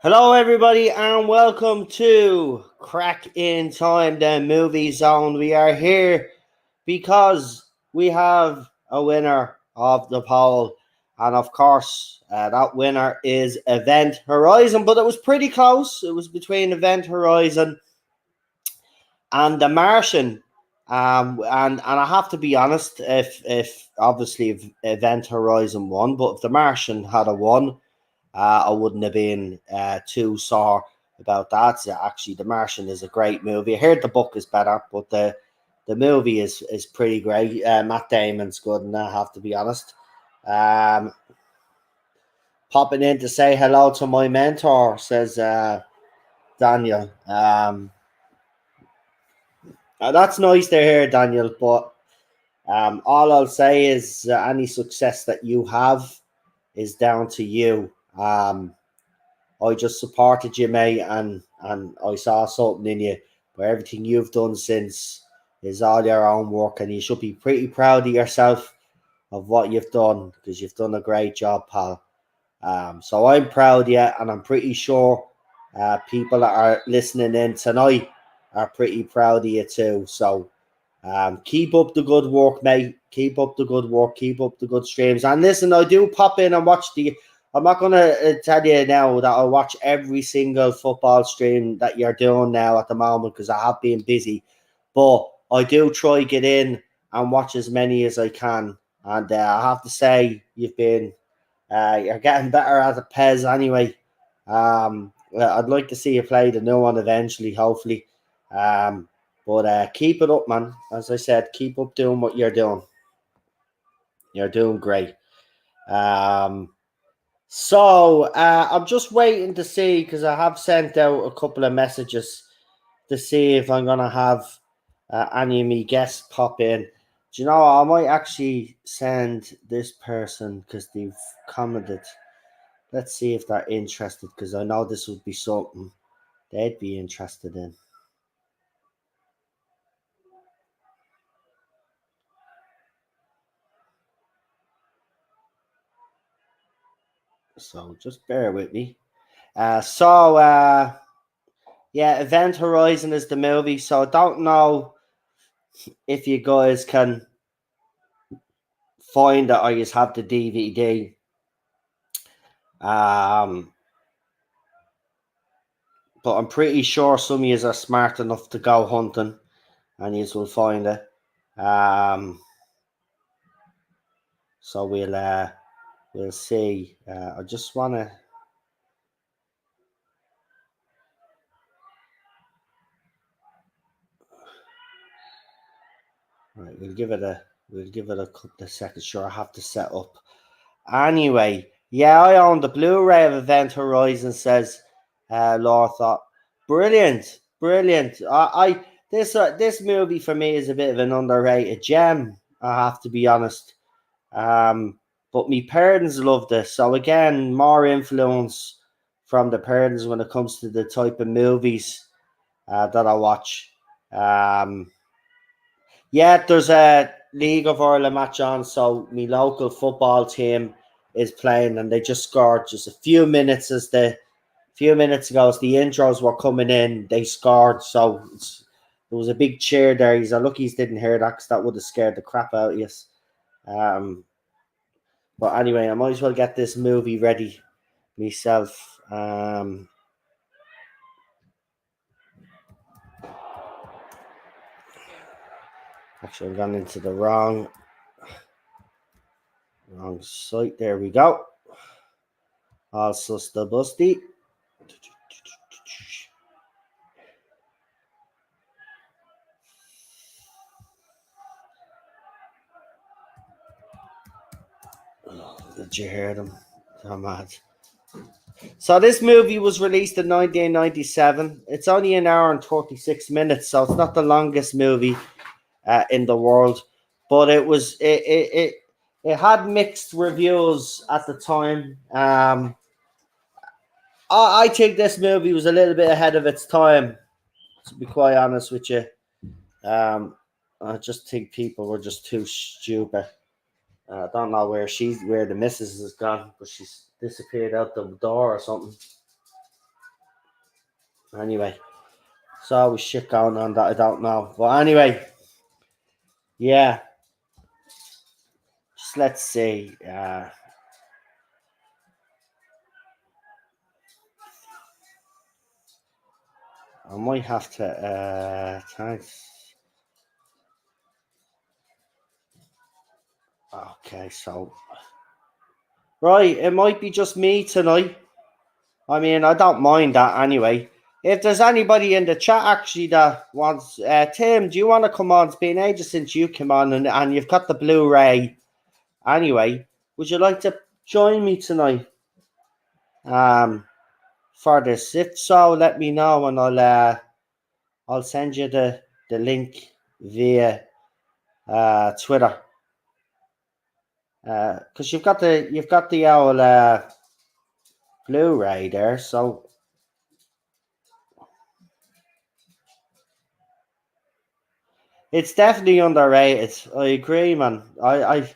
Hello, everybody, and welcome to Crack in Time, the movie zone. We are here because we have a winner of the poll, and of course, that winner is Event Horizon. But it was pretty close. It was between Event Horizon and The Martian. And I have to be honest, if obviously if Event Horizon won, but if The Martian had a won, I wouldn't have been too sore about that. So actually, The Martian is a great movie. I heard the book is better, but the movie is pretty great. Matt Damon's good, and I have to be honest. Um, Popping in to say hello to my mentor, says Daniel. That's nice to hear, Daniel. But all I'll say is any success that you have is down to you. I just supported you, mate, and I saw something in you. But everything you've done since is all your own work, and you should be pretty proud of yourself of what you've done because you've done a great job, pal. So I'm proud of you, and I'm pretty sure people that are listening in tonight are pretty proud of you too. So keep up the good work, mate. Keep up the good work. Keep up the good streams. And listen, I do pop in and watch the. I'm not going to tell you now that I watch every single football stream that you're doing now at the moment because I have been busy. But I do try get in and watch as many as I can. And I have to say, you're getting better at the Pez anyway. I'd like to see you play the new one eventually, hopefully. But keep it up, man. As I said, keep up doing what you're doing. You're doing great. So I'm just waiting to see because I have sent out a couple of messages to see if I'm gonna have any of me guests pop in. Do you know? I might actually send this person because they've commented. Let's see if they're interested because I know this would be something they'd be interested in. So just bear with me. So yeah, Event Horizon is the movie. So I don't know if you guys can find it or you have the DVD. Um, but I'm pretty sure some of you are smart enough to go hunting and you will find it. So we'll see. I just wanna. Right, we'll give it a couple of seconds. Sure, I have to set up. Anyway, yeah, I own the Blu-ray of Event Horizon. Says Laura thought, brilliant, brilliant. This movie for me is a bit of an underrated gem. I have to be honest. But me parents loved it. So again, more influence from the parents when it comes to the type of movies that I watch. Yeah, there's a League of Ireland match on, so my local football team is playing, and they just scored just a few minutes ago as the intros were coming in, they scored. So there was a big cheer there. He's lucky he didn't hear that because that would have scared the crap out of us. But anyway, I might as well get this movie ready myself. Actually, I've gone into the wrong site. There we go. All susta busty. Did you hear them? Oh, mad. So this movie was released in 1997. It's only an hour and 36 minutes, so it's not the longest movie in the world. But it had mixed reviews at the time. I think this movie was a little bit ahead of its time, to be quite honest with you. Um, I just think people were just too stupid. I don't know where the missus has gone, but she's disappeared out the door or something. Anyway, so always shit going on that I don't know. But anyway, yeah. Just let's see. I might have to. Thanks. Okay, so right, it might be just me tonight. I mean, I don't mind that anyway. If there's anybody in the chat actually that wants, Tim, do you want to come on? It's been ages since you came on, and you've got the Blu-ray. Anyway, would you like to join me tonight? For this. If so, let me know, and I'll send you the link via Twitter. Because you've got the old Blu-ray there, so it's definitely underrated. I agree, man. I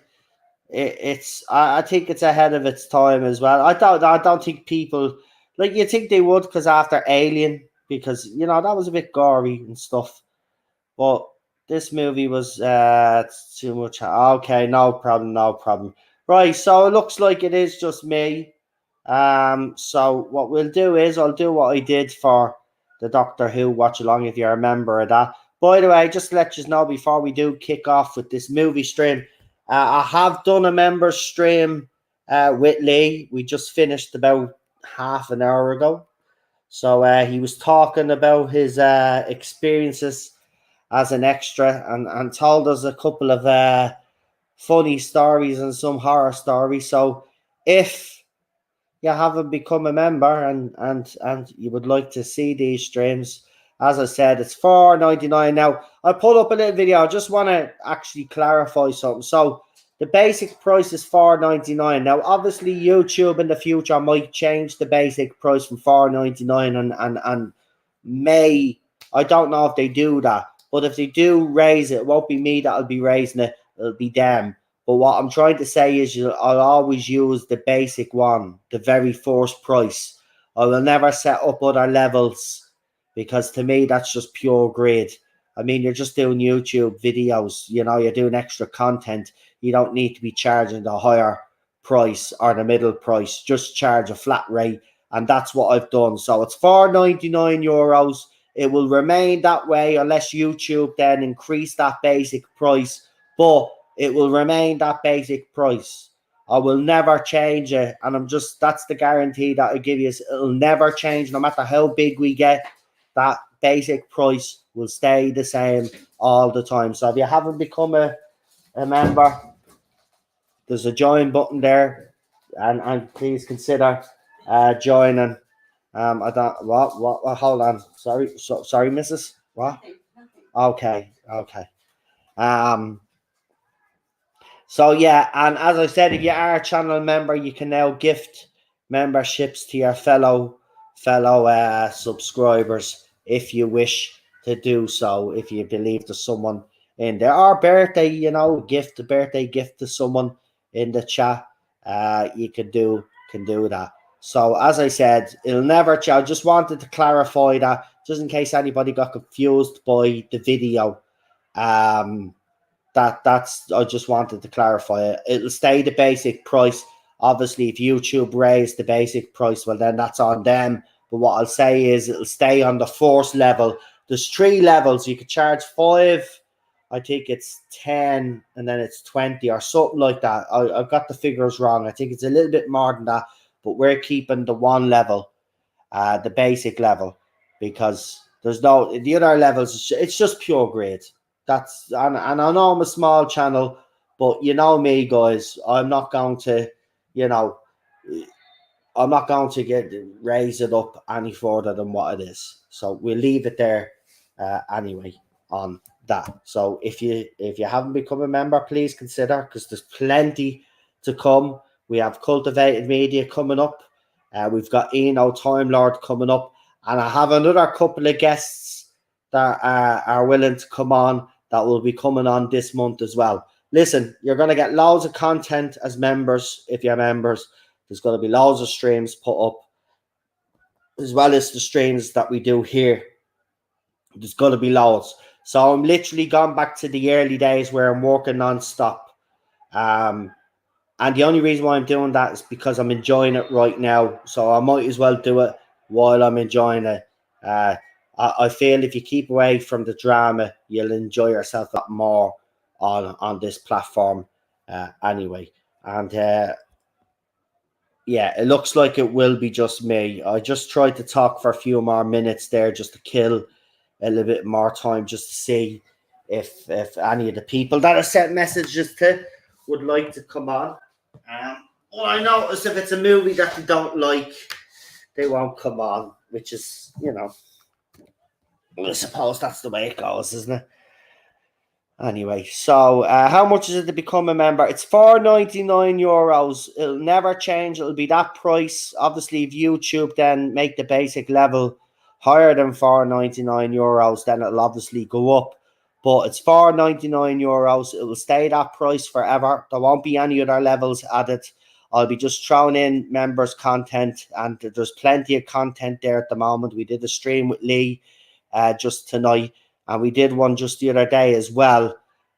think it's ahead of its time as well. I don't think people like you think they would because after Alien, because that was a bit gory and stuff. But this movie was too much. Okay, no problem, no problem. Right, so it looks like it is just me. So what we'll do is I'll do what I did for the Doctor Who watch along if you're a member of that. By the way, just to let you know before we do kick off with this movie stream, I have done a member stream with Lee. We just finished about half an hour ago. So he was talking about his experiences as an extra and told us a couple of funny stories and some horror stories. So if you haven't become a member and you would like to see these streams, as I said, it's $4.99. Now I pulled up a little video. I just want to actually clarify something. So the basic price is $4.99. Now obviously YouTube in the future might change the basic price from $4.99 and may, I don't know if they do that, but if they do raise it, it won't be me that'll be raising it, it'll be them. But what I'm trying to say is I'll always use the basic one, the very first price. I will never set up other levels because to me that's just pure greed. I mean, you're just doing YouTube videos, you're doing extra content. You don't need to be charging the higher price or the middle price. Just charge a flat rate, and that's what I've done. So it's €4.99. It will remain that way unless YouTube then increase that basic price, but it will remain that basic price. I will never change it, and that's the guarantee that I give you. It'll never change, no matter how big we get. That basic price will stay the same all the time. So if you haven't become a member, there's a join button there, and please consider joining. I don't what hold on. Sorry, Mrs. What? Okay. So yeah, and as I said, if you are a channel member, you can now gift memberships to your fellow subscribers if you wish to do so. If you believe there's someone in there, or birthday, birthday gift to someone in the chat, you can do that. So as I said, it'll never change. I just wanted to clarify that, just in case anybody got confused by the video. That's I just wanted to clarify it. It'll stay the basic price. Obviously, if YouTube raised the basic price, well then that's on them. But what I'll say is it'll stay on the first level. There's 3 levels. You could charge 5, I think it's 10, and then it's 20 or something like that. I've got the figures wrong. I think it's a little bit more than that, but we're keeping the one level, the basic level, because there's no the other levels. It's just pure grade. That's and I know I'm a small channel, but you know me, guys. I'm not going to, get raise it up any further than what it is. So we'll leave it there anyway on that. So if you haven't become a member, please consider, because there's plenty to come. We have Cultivated Media coming up. We've got Eno Time Lord coming up, and I have another couple of guests that are willing to come on that will be coming on this month as well. Listen, you're going to get loads of content as members. If you're members, there's going to be loads of streams put up. as well as the streams that we do here. There's going to be loads. So I'm literally gone back to the early days where I'm working non-stop. And the only reason why I'm doing that is because I'm enjoying it right now. So I might as well do it while I'm enjoying it. I feel if you keep away from the drama, you'll enjoy yourself a lot more on this platform anyway. And yeah, it looks like it will be just me. I just tried to talk for a few more minutes there just to kill a little bit more time just to see if any of the people that I sent messages to would like to come on. Well, I notice if it's a movie that they don't like, they won't come on, which is, I suppose that's the way it goes, isn't it? Anyway, so how much is it to become a member? It's €4.99. It'll never change. It'll be that price. Obviously, if YouTube then make the basic level higher than €4.99, then it'll obviously go up. But it's €4.99. It will stay that price forever. There won't be any other levels added. I'll be just throwing in members' content, and there's plenty of content there at the moment. We did a stream with Lee just tonight. And we did one just the other day as well.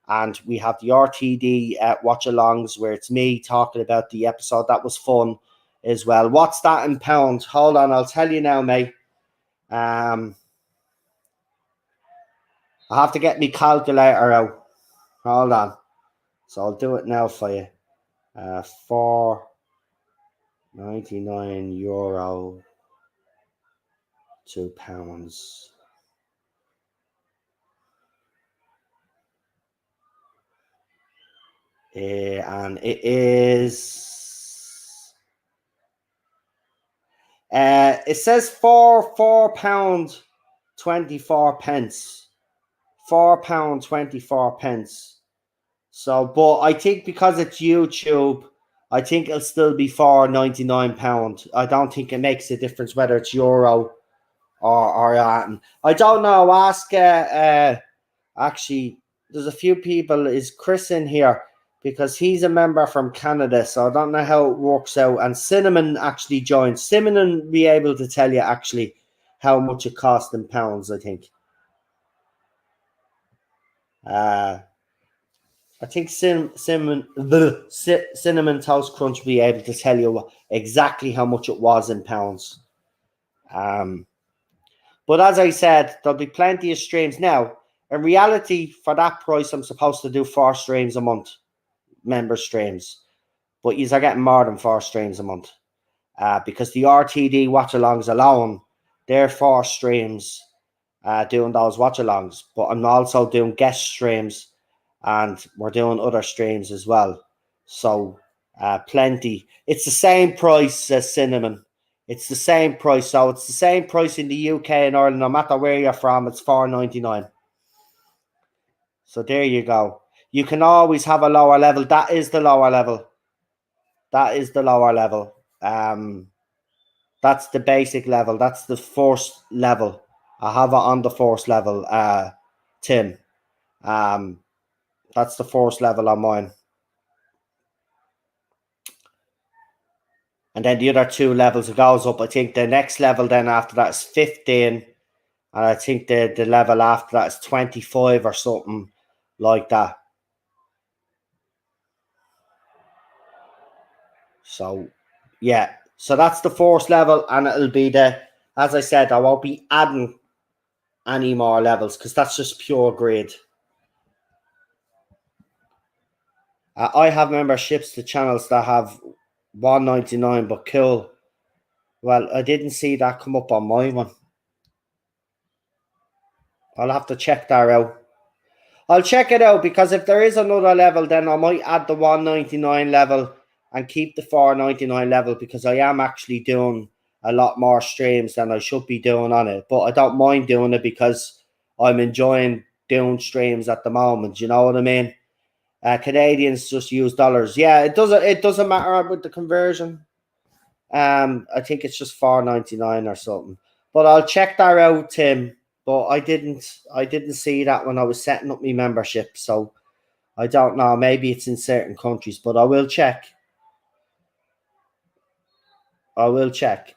And we have the RTD watch-alongs where it's me talking about the episode. That was fun as well. What's that in pounds? Hold on, I'll tell you now, mate. I have to get my calculator out. Hold on. So I'll do it now for you. €4.99 to pounds. And it is it says £4.24. £4.24. So, but I think because it's YouTube, I think it'll still be £4.99. I don't think it makes a difference whether it's euro or Latin. I don't know. Ask actually, there's a few people. Is Chris in here? Because he's a member from Canada, so I don't know how it works out. And Cinnamon actually joined. Cinnamon will be able to tell you actually how much it cost in pounds, I think. I think Cinnamon Toast Crunch will be able to tell you exactly how much it was in pounds. But as I said, there'll be plenty of streams. Now, in reality, for that price, I'm supposed to do 4 streams a month. Member streams, but you're getting more than 4 streams a month because the RTD watch-alongs alone, they're 4 streams doing those watch-alongs, but I'm also doing guest streams and we're doing other streams as well, so plenty. It's the same price as Cinnamon. It's the same price, so it's the same price in the UK and Ireland, no matter where you're from. It's $4.99. So there you go. You can always have a lower level. That is the lower level. That is the lower level. That's the basic level. That's the first level. I have it on the first level, Tim. That's the first level on mine. And then the other 2 levels, it goes up. I think the next level then after that is 15. And I think the level after that is 25 or something like that. So, yeah. So that's the first level, and it'll be as I said, I won't be adding any more levels because that's just pure greed. I have memberships to channels that have $1.99, but cool. Well, I didn't see that come up on my one. I'll have to check that out. I'll check it out because if there is another level, then I might add the $1.99 level and keep the $4.99 level because I am actually doing a lot more streams than I should be doing on it. But I don't mind doing it because I'm enjoying doing streams at the moment. You know what I mean? Canadians just use dollars. Yeah, it doesn't matter with the conversion. I think it's just $4.99 or something. But I'll check that out, Tim. But I didn't see that when I was setting up my membership, so I don't know. Maybe it's in certain countries, but I will check. I will check.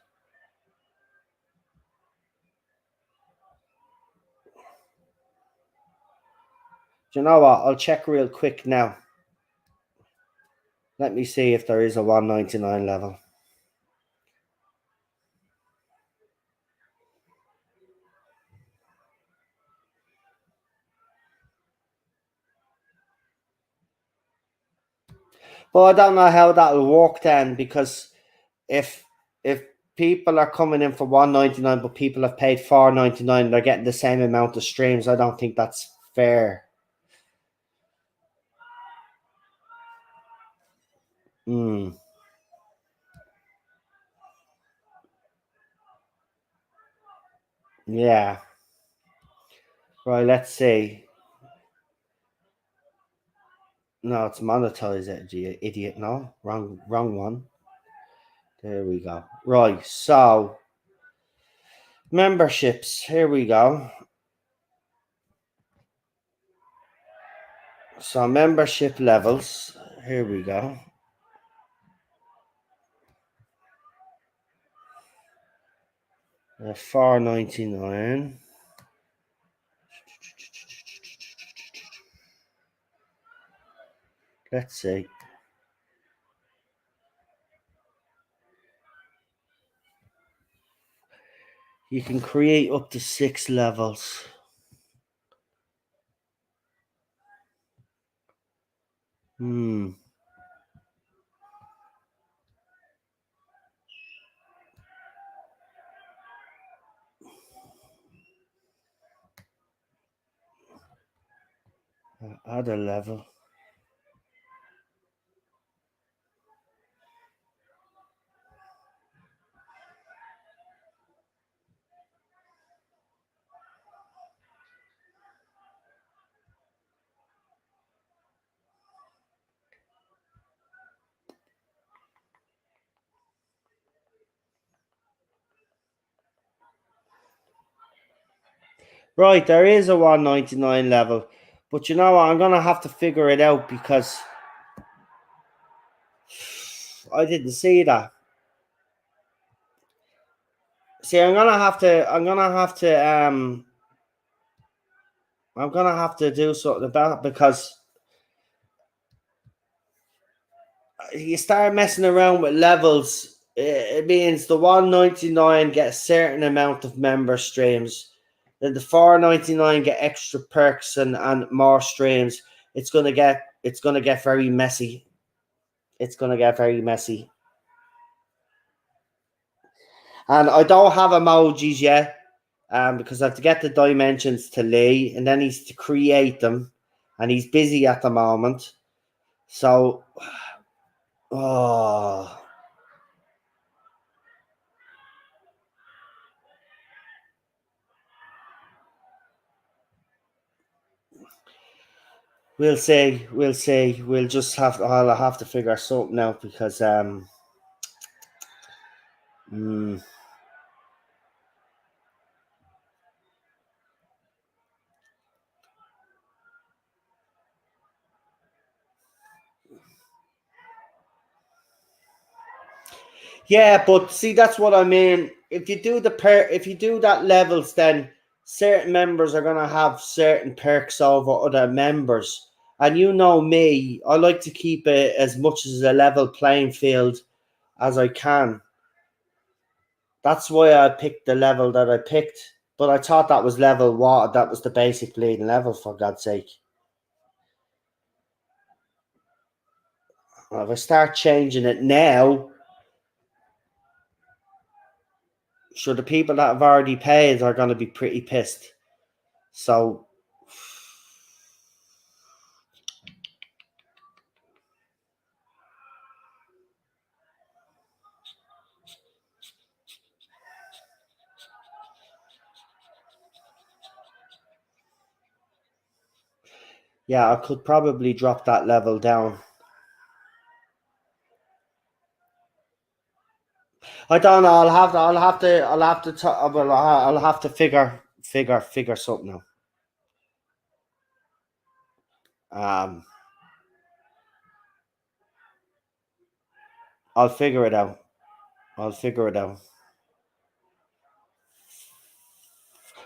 Do you know what? I'll check real quick now. Let me see if there is a 199 level. But I don't know how that'll work then, because if if people are coming in for 199 but people have paid 499, they're getting the same amount of streams. I don't think that's fair. Hmm. Yeah. Right, let's see. No, it's monetized, you idiot. No, wrong one. There we go. Right, so memberships. Here we go. So membership levels. Here we go. $4.99. Let's see. You can create up to 6 levels. Hmm. Add a level. Right, there is a 199 level. But you know what? I'm going to have to figure it out because I didn't see that. See, I'm gonna have to do something about it, because you start messing around with levels. It means the 199 get a certain amount of member streams. Then the 499 get extra perks and more streams. It's gonna get very messy. It's gonna get very messy. And I don't have emojis yet, because I have to get the dimensions to Lee, and then he's to create them, and he's busy at the moment. So, oh, we'll see. We'll see. We'll just have. I'll have to figure something out because mm, yeah, but see, that's what I mean. If you do that levels, then certain members are gonna have certain perks over other members. And you know me, I like to keep it as much as a level playing field as I can. That's why I picked the level that I picked. But I thought that was level what? That was the basic bleeding level, for God's sake. Well, if I start changing it now, sure, the people that have already paid are going to be pretty pissed. So, yeah, I could probably drop that level down. I don't know. I'll have to figure something out. Um, I'll figure it out. I'll figure it out.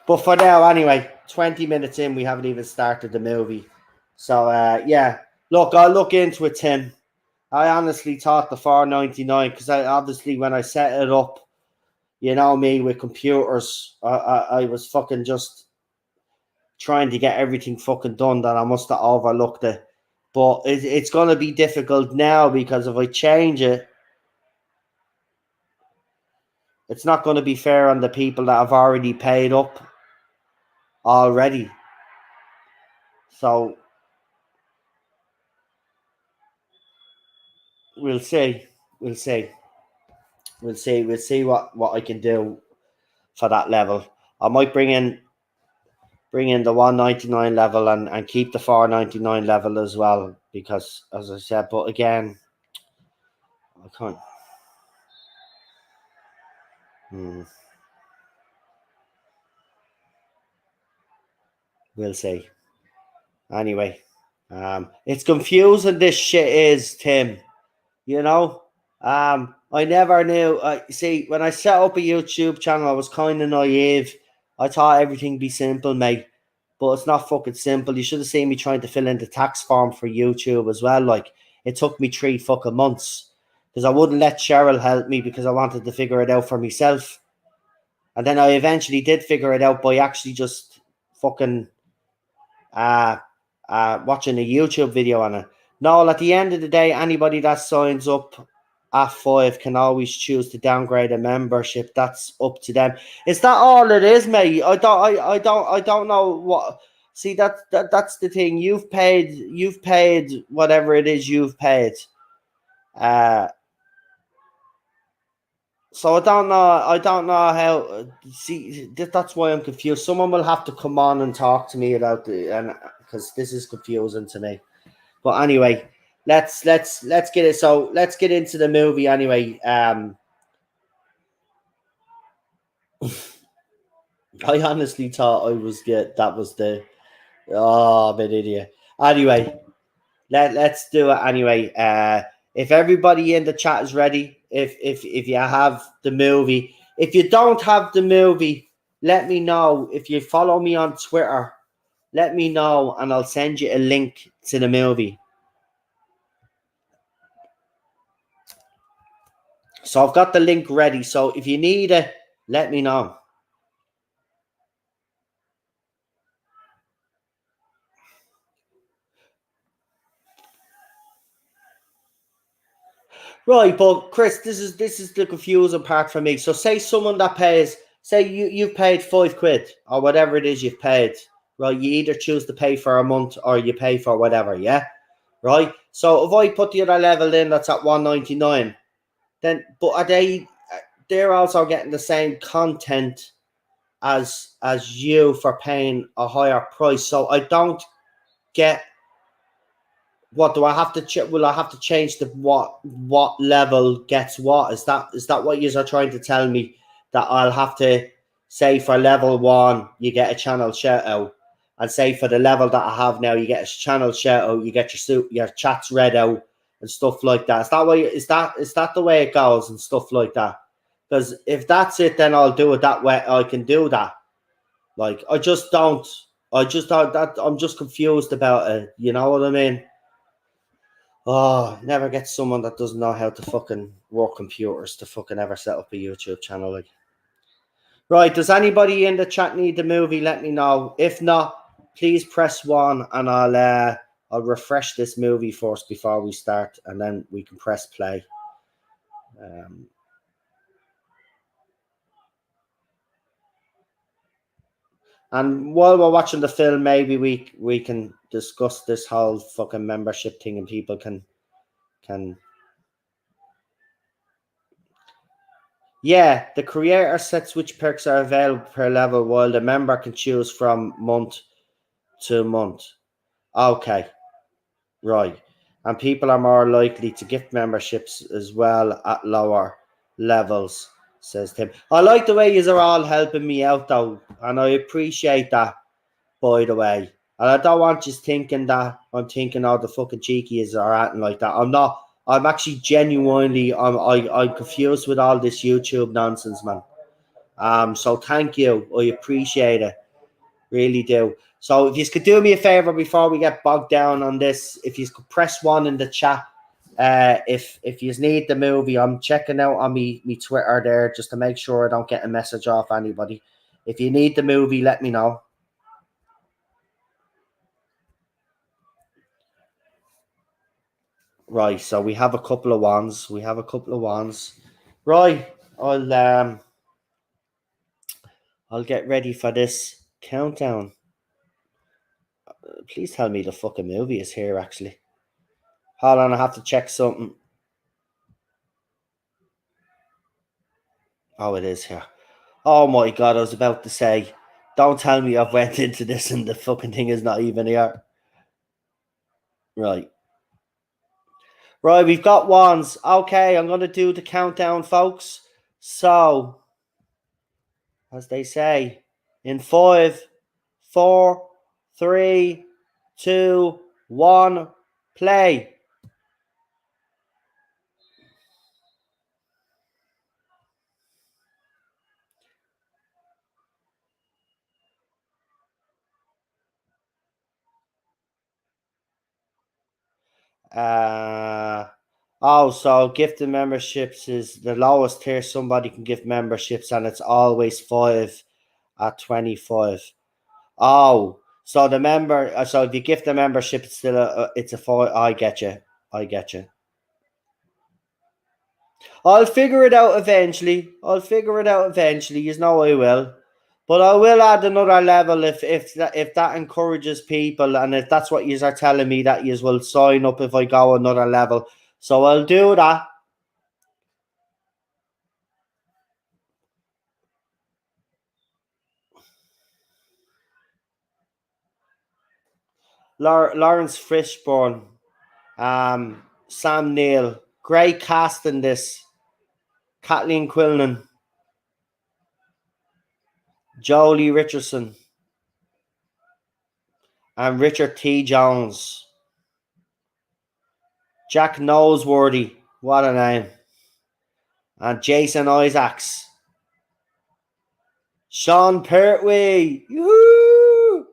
But for now, anyway, 20 minutes in, we haven't even started the movie. So yeah, look, I'll look into it, Tim. I honestly thought the 499 because I obviously when I set it up, you know me with computers, I was fucking just trying to get everything fucking done that I must have overlooked it. But it's going to be difficult now because if I change it, it's not going to be fair on the people that have already paid up already. So we'll see. We'll see. We'll see. We'll see what I can do for that level. I might bring in the 199 level and keep the 499 level as well because as I said, but again, I can't. We'll see. Anyway, it's confusing. This shit is, Tim. You know, I never knew. See, when I set up a YouTube channel, I was kind of naive. I thought everything be simple, mate. But it's not fucking simple. You should have seen me trying to fill in the tax form for YouTube as well. Like, it took me 3 fucking months because I wouldn't let Cheryl help me because I wanted to figure it out for myself. And then I eventually did figure it out by actually just fucking watching a YouTube video on it. No, at the end of the day, anybody that signs up at 5 can always choose to downgrade a membership. That's up to them. Is that all it is, mate? I don't know what. See, that's the thing. You've paid whatever it is you've paid. So I don't know how. See, that's why I'm confused. Someone will have to come on and talk to me about and because this is confusing to me. But anyway, let's get it. So let's get into the movie anyway. I honestly thought I was good. That was the I'm an idiot. Anyway, let's do it anyway. If everybody in the chat is ready, if you have the movie, if you don't have the movie, let me know. If you follow me on Twitter, let me know, and I'll send you a link to the movie. So I've got the link ready. So if you need it, let me know. Right, but Chris, this is the confusing part for me. So say someone that pays, say you've paid £5 or whatever it is you've paid, right? You either choose to pay for a month or you pay for whatever, yeah? Right? So if I put the other level in that's at 199, then but are they're also getting the same content as you for paying a higher price. So I don't get what do I have to will I have to change the what level gets what? Is that what you are trying to tell me? That I'll have to say for level 1 you get a channel shout out, and say for the level that I have now you get a channel shout out, you get your chats read out and stuff like that. Is that the way it goes and stuff like that? Because if that's it, then I'll do it that way. I can do that. Like I just don't. That I'm just confused about it. You know what I mean? Oh, never get someone that doesn't know how to fucking work computers to fucking ever set up a YouTube channel. Like, right? Does anybody in the chat need the movie? Let me know. If not, please press 1, and I'll refresh this movie first before we start, and then we can press play. And while we're watching the film, maybe we can discuss this whole fucking membership thing, and people can. Yeah, the creator sets which perks are available per level, while the member can choose from month to month. Okay, right. And people are more likely to gift memberships as well at lower levels, says Tim. I like the way you are all helping me out, though, and I appreciate that, by the way. And I don't want you thinking that I'm thinking all the fucking cheekies are acting like that. I'm not. I'm actually genuinely. I'm confused with all this YouTube nonsense, man. So thank you. I appreciate it. Really do. So if you could do me a favor before we get bogged down on this, if you could press 1 in the chat, if you need the movie, I'm checking out on me Twitter there just to make sure I don't get a message off anybody. If you need the movie, let me know. Right, so we have a couple of ones. Right, I'll get ready for this countdown. Please tell me the fucking movie is here, actually. Hold on, I have to check something. Oh, it is here. Oh my god, I was about to say, don't tell me I've went into this and the fucking thing is not even here. Right. Right, we've got ones. Okay, I'm going to do the countdown, folks. So, as they say, in 5, 4, 3, 2, 1, play. So gifted memberships is the lowest tier somebody can give memberships, and it's always 5 at 25. Oh, so the member, so if you gift the membership, it's still it's a 5. I get you. I'll figure it out eventually. You know I will. But I will add another level if that encourages people, and if that's what you are telling me, that you will sign up if I go another level. So I'll do that. Lawrence Fishburne, Sam Neill, great cast in this. Kathleen Quinlan, Jolie Richardson, and Richard T. Jones. Jack Noseworthy, what a name. And Jason Isaacs. Sean Pertwee. Yoo-hoo!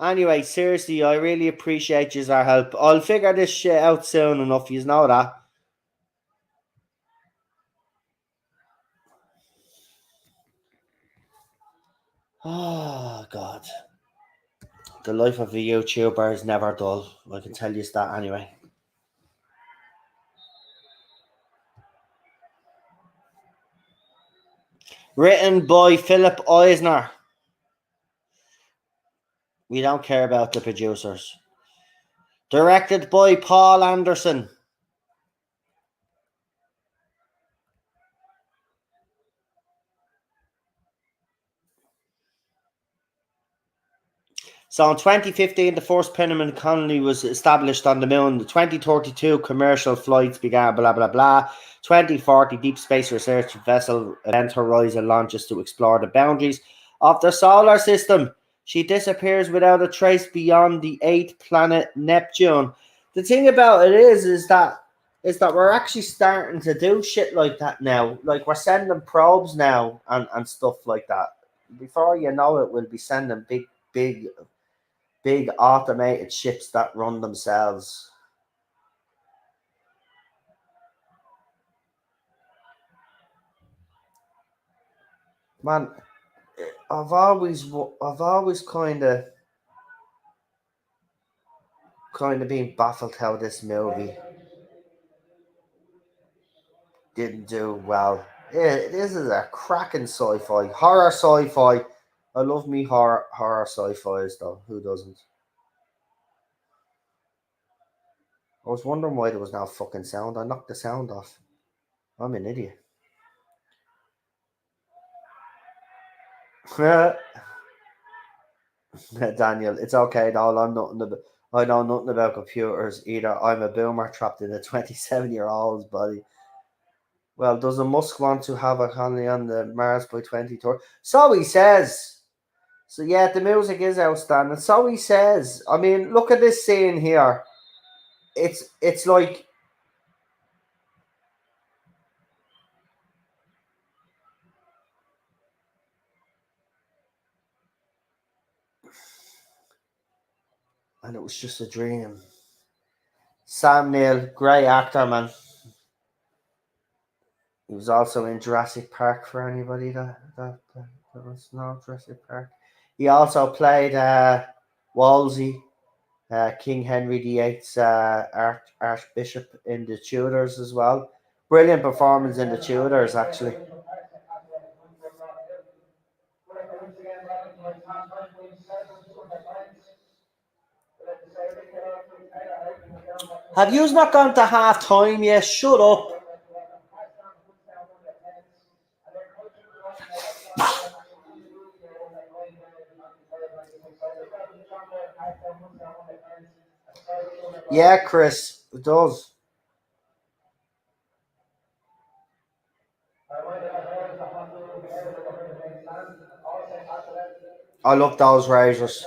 Anyway, seriously, I really appreciate your help. I'll figure this shit out soon enough, you know that. Oh, God. The life of a YouTuber is never dull. I can tell you that anyway. Written by Philip Eisner. We don't care about the producers. Directed by Paul Anderson. So in 2015, the first permanent colony was established on the moon. The 2032 commercial flights began, blah, blah, blah. 2040, deep space research vessel Event Horizon launches to explore the boundaries of the solar system. She disappears without a trace beyond the 8th planet, Neptune. The thing about it is that we're actually starting to do shit like that now. Like, we're sending probes now and stuff like that. Before you know it, we'll be sending big automated ships that run themselves. Man, I've always kind of been baffled how this movie didn't do well. This is a cracking sci-fi, horror sci-fi. I love me horror sci-fis though. Who doesn't? I was wondering why there was no fucking sound. I knocked the sound off. I'm an idiot. Daniel, it's okay, though. I know nothing about computers either. I'm a boomer trapped in a 27-year-old's body. Well, does a Musk want to have a colony on the Mars by 2030? So he says. So yeah, the music is outstanding. So he says. I mean, look at this scene here. It's like and it was just a dream. Sam Neill, great actor, man. He was also in Jurassic Park for anybody that was know Jurassic Park. He also played Wolsey, King Henry VIII's Archbishop in The Tudors as well. Brilliant performance in The Tudors, actually. Have you not gone to half time yet? Shut up. Yeah, Chris, it does. I love those razors.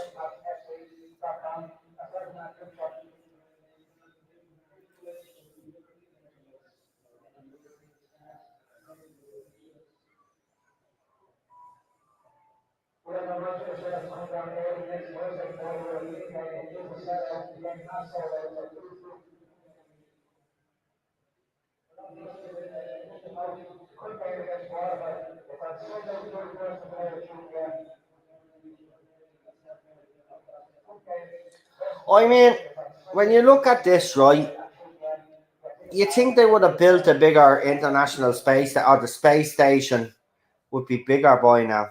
I mean, when you look at this, right, you think they would have built a bigger international space, or the space station would be bigger by now.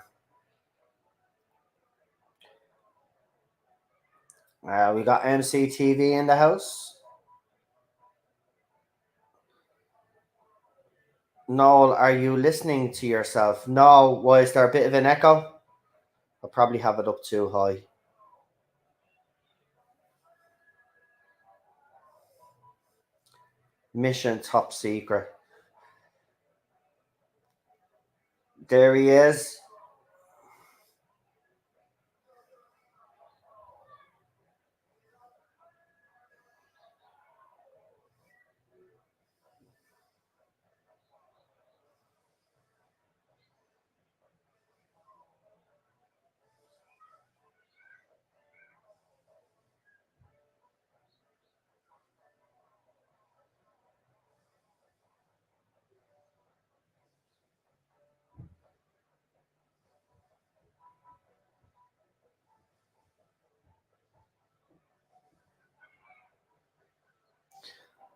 We got MCTV in the house. Noel, are you listening to yourself? No. Why is there a bit of an echo? I'll probably have it up too high. Mission top secret. There he is.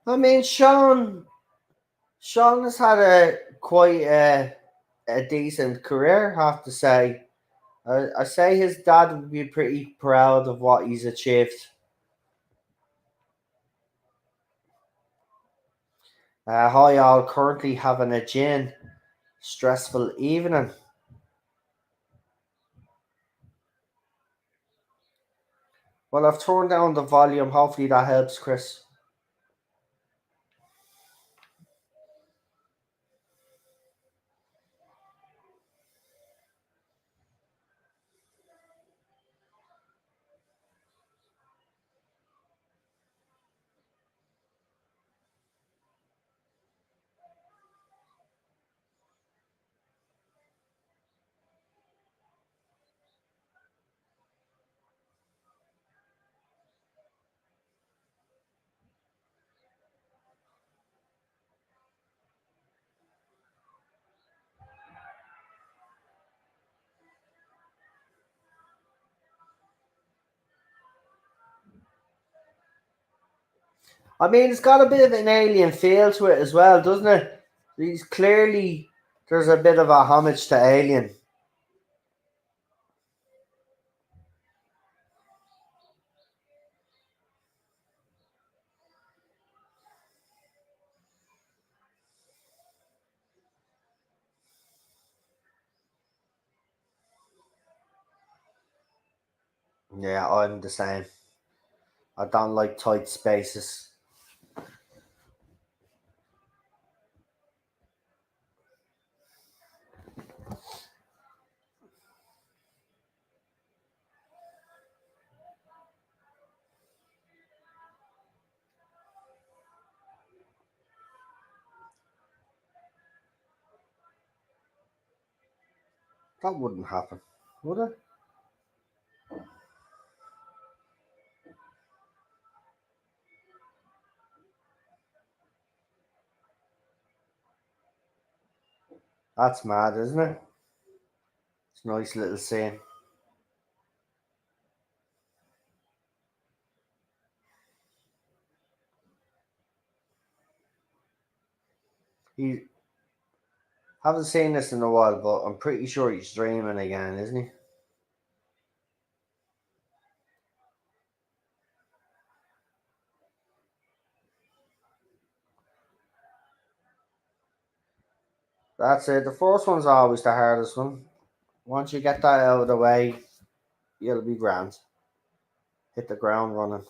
I mean, Sean has had a quite a decent career, I have to say. I say his dad would be pretty proud of what he's achieved. Hi, all. Currently having a gin. Stressful evening. Well, I've turned down the volume. Hopefully that helps, Chris. I mean, it's got a bit of an alien feel to it as well, doesn't it? He's clearly there's a bit of a homage to Alien. Yeah, I'm the same. I don't like tight spaces. That wouldn't happen, would it? That's mad, isn't it? It's a nice little scene. He haven't seen this in a while, but I'm pretty sure he's dreaming again, isn't he? That's it. The first one's always the hardest one. Once you get that out of the way, you'll be grand. Hit the ground running.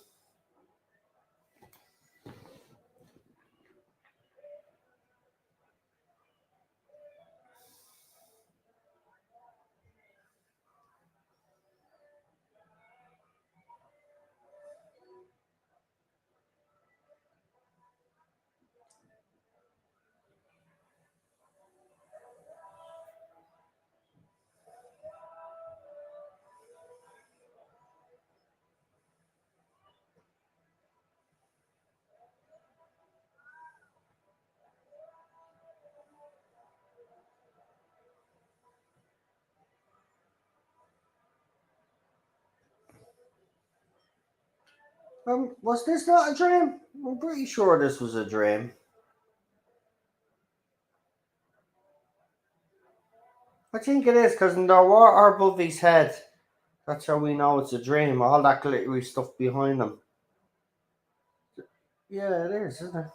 Was this not a dream? I'm pretty sure this was a dream. I think it is because in the water above his head, that's how we know it's a dream. All that glittery stuff behind him. Yeah, it is, isn't it?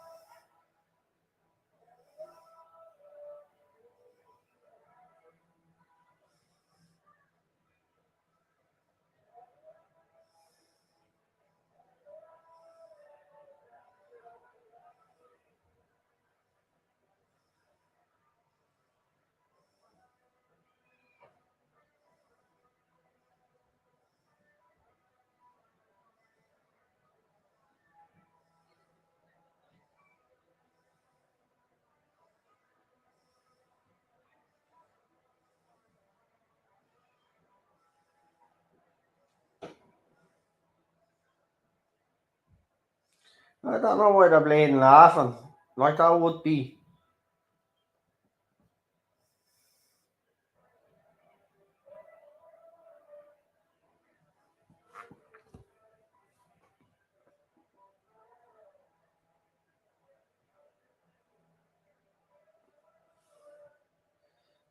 I don't know why they're bleeding laughing. Like that would be.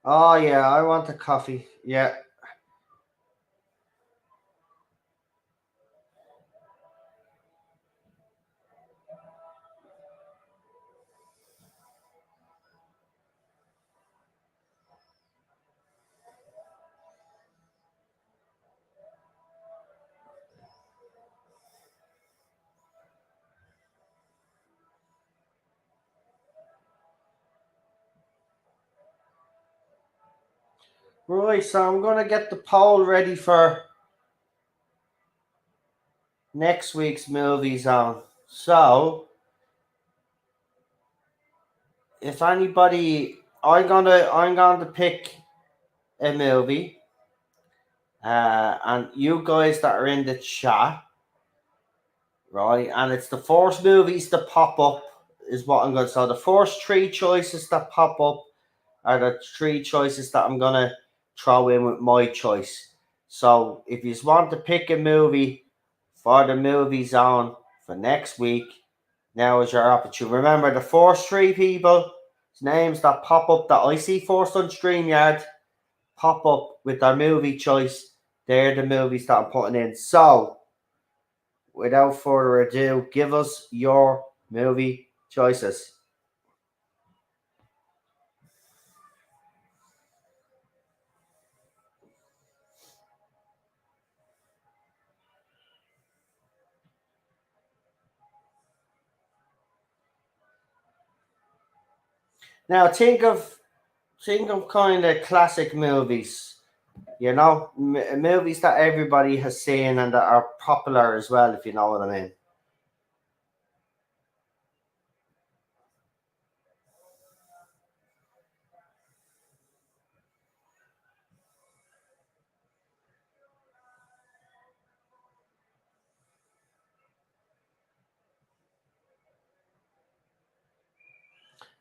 Oh yeah, I want a coffee. Yeah. Right, so I'm gonna get the poll ready for next week's movie zone. So if anybody, I'm gonna pick a movie, and you guys that are in the chat, right? And it's the first movies that pop up is what I'm going to. So the first three choices that pop up are the three choices that I'm gonna throw in with my choice. So if you want to pick a movie for the movie zone for next week, now is your opportunity. Remember the first three people names that pop up that I see first on StreamYard pop up with their movie choice. They're the movies that I'm putting in. So without further ado, give us your movie choices. Now think of kind of classic movies, movies that everybody has seen and that are popular as well, if you know what I mean.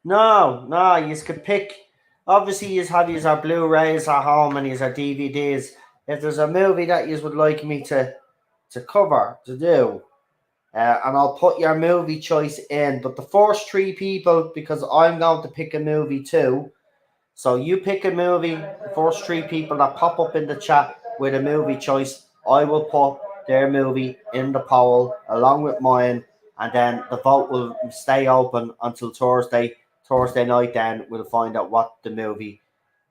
No, you could pick. Obviously, you have use our Blu-rays at home and use our DVDs. If there's a movie that you would like me to cover to do, and I'll put your movie choice in. But the first three people, because I'm going to pick a movie too. So you pick a movie. The first three people that pop up in the chat with a movie choice, I will put their movie in the poll along with mine, and then the vote will stay open until Thursday. Thursday night, then we'll find out what the movie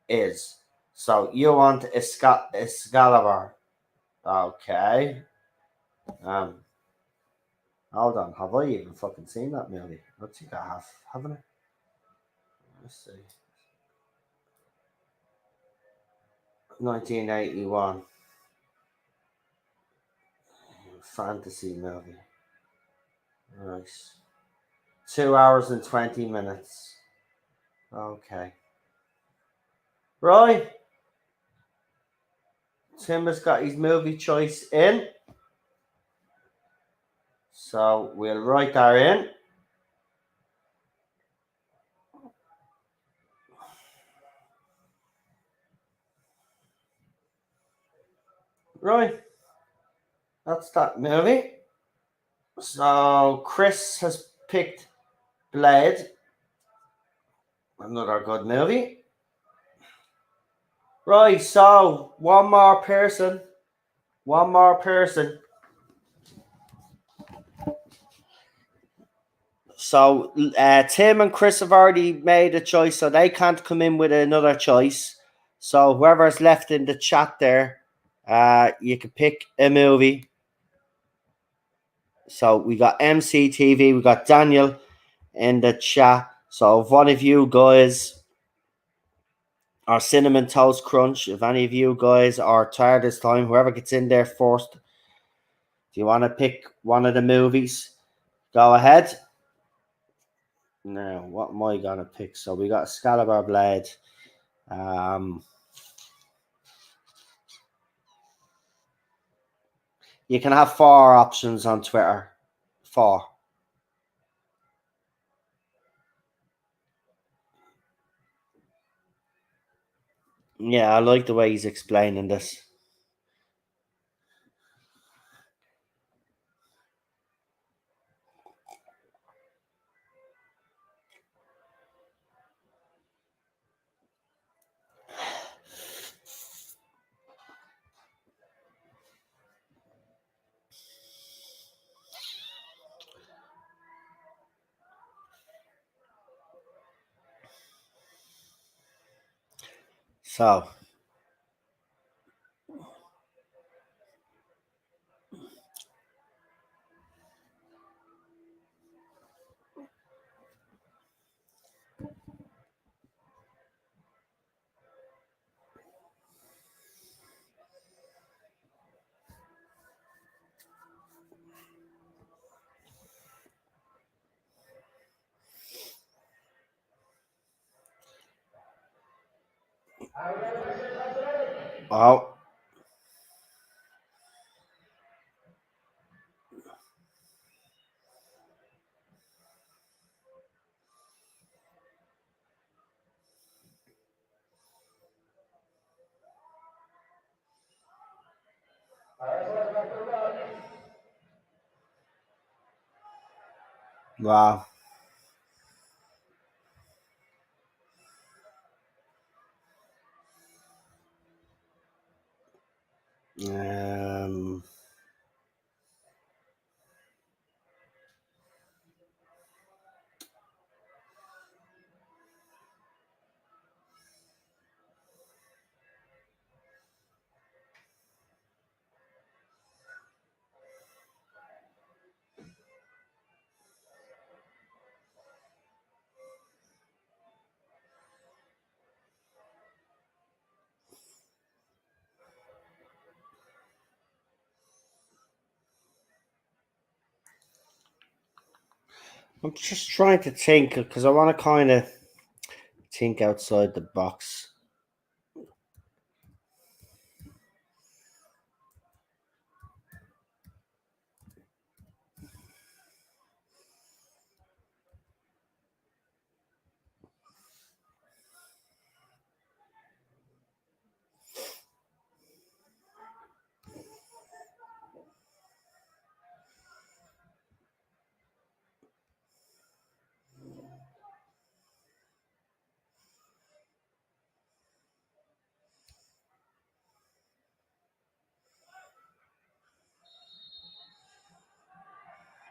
is. So you want Excalibur? Okay. Um. Hold on. Have I even fucking seen that movie? I think I have, haven't I? Let's see. 1981 fantasy movie. Nice. 2 hours and 20 minutes. Okay. Right. Tim has got his movie choice in. So we'll write that in. Right. That's that movie. So Chris has picked Blade. Another good movie. Right, so one more person. One more person. So Tim and Chris have already made a choice, so they can't come in with another choice. So whoever's left in the chat there, you can pick a movie. So we got MCTV, we got Daniel in the chat. So if one of you guys are Cinnamon Toast Crunch, if any of you guys are tired this time, whoever gets in there first, do you want to pick one of the movies? Go ahead. Now, what am I gonna pick? So we got Excalibur Blade. You can have 4 options on Twitter. 4. Yeah, I like the way he's explaining this. So, oh, wow. Um, I'm just trying to think because I want to kind of think outside the box.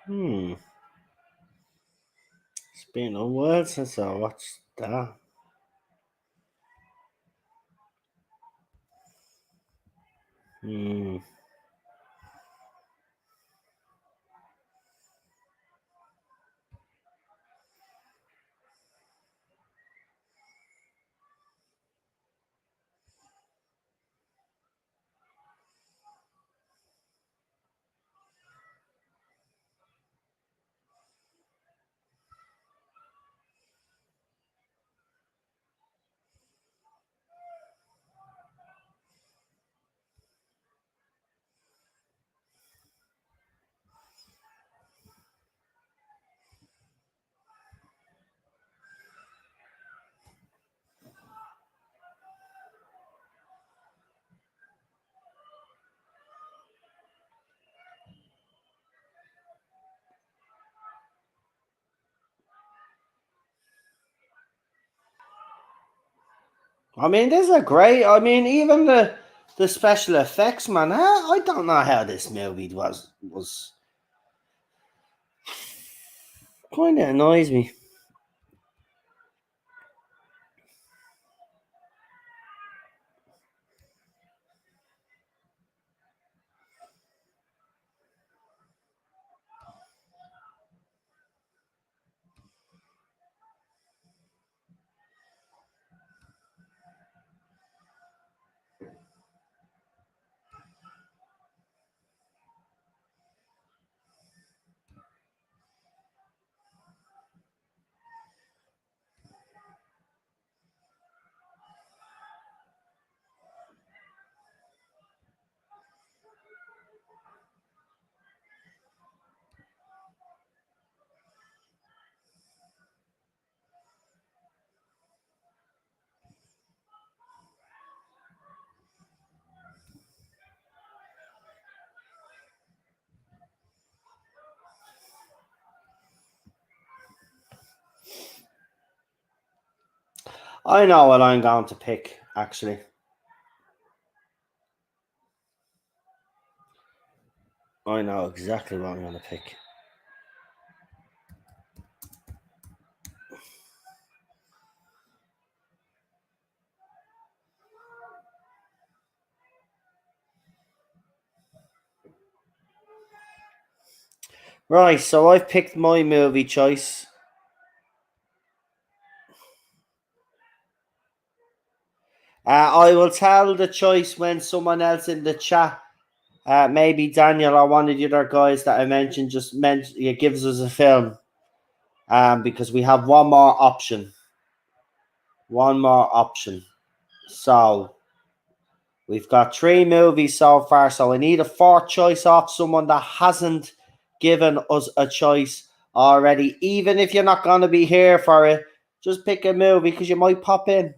Hmm. It's been a while since I watched that. Hmm. I mean, this is a great. I mean, even the special effects, man. I don't know how this movie was kind of annoys me. I know what I'm going to pick. Actually, I know exactly what I'm going to pick. Right, so I've picked my movie choice. I will tell the choice when someone else in the chat, maybe Daniel or one of the other guys that I mentioned, just it gives us a film. Because we have one more option. One more option. So we've got three movies so far. So I need a fourth choice off someone that hasn't given us a choice already. Even if you're not going to be here for it, just pick a movie because you might pop in.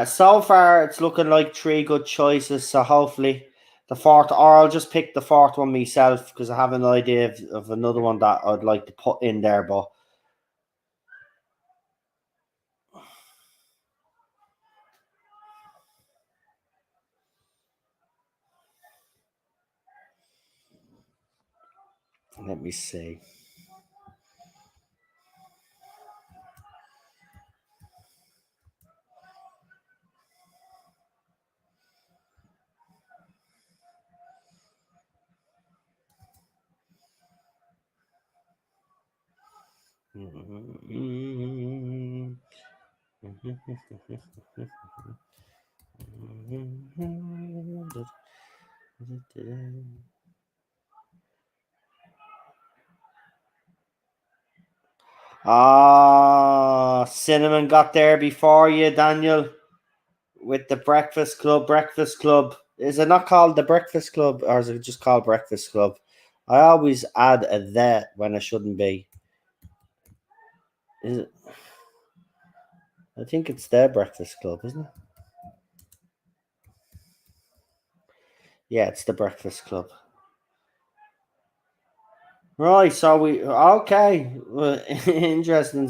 So far, it's looking like three good choices. So hopefully, the fourth, or I'll just pick the fourth one myself because I have an idea of another one that I'd like to put in there. But let me see. Ah, Cinnamon got there before you, Daniel, with the Breakfast Club. Breakfast Club. Is it not called the Breakfast Club or is it just called Breakfast Club? I always add a that when it shouldn't be. Is it? I think it's the Breakfast Club, isn't it? Yeah, it's the Breakfast Club. Right, so we okay. Well, interesting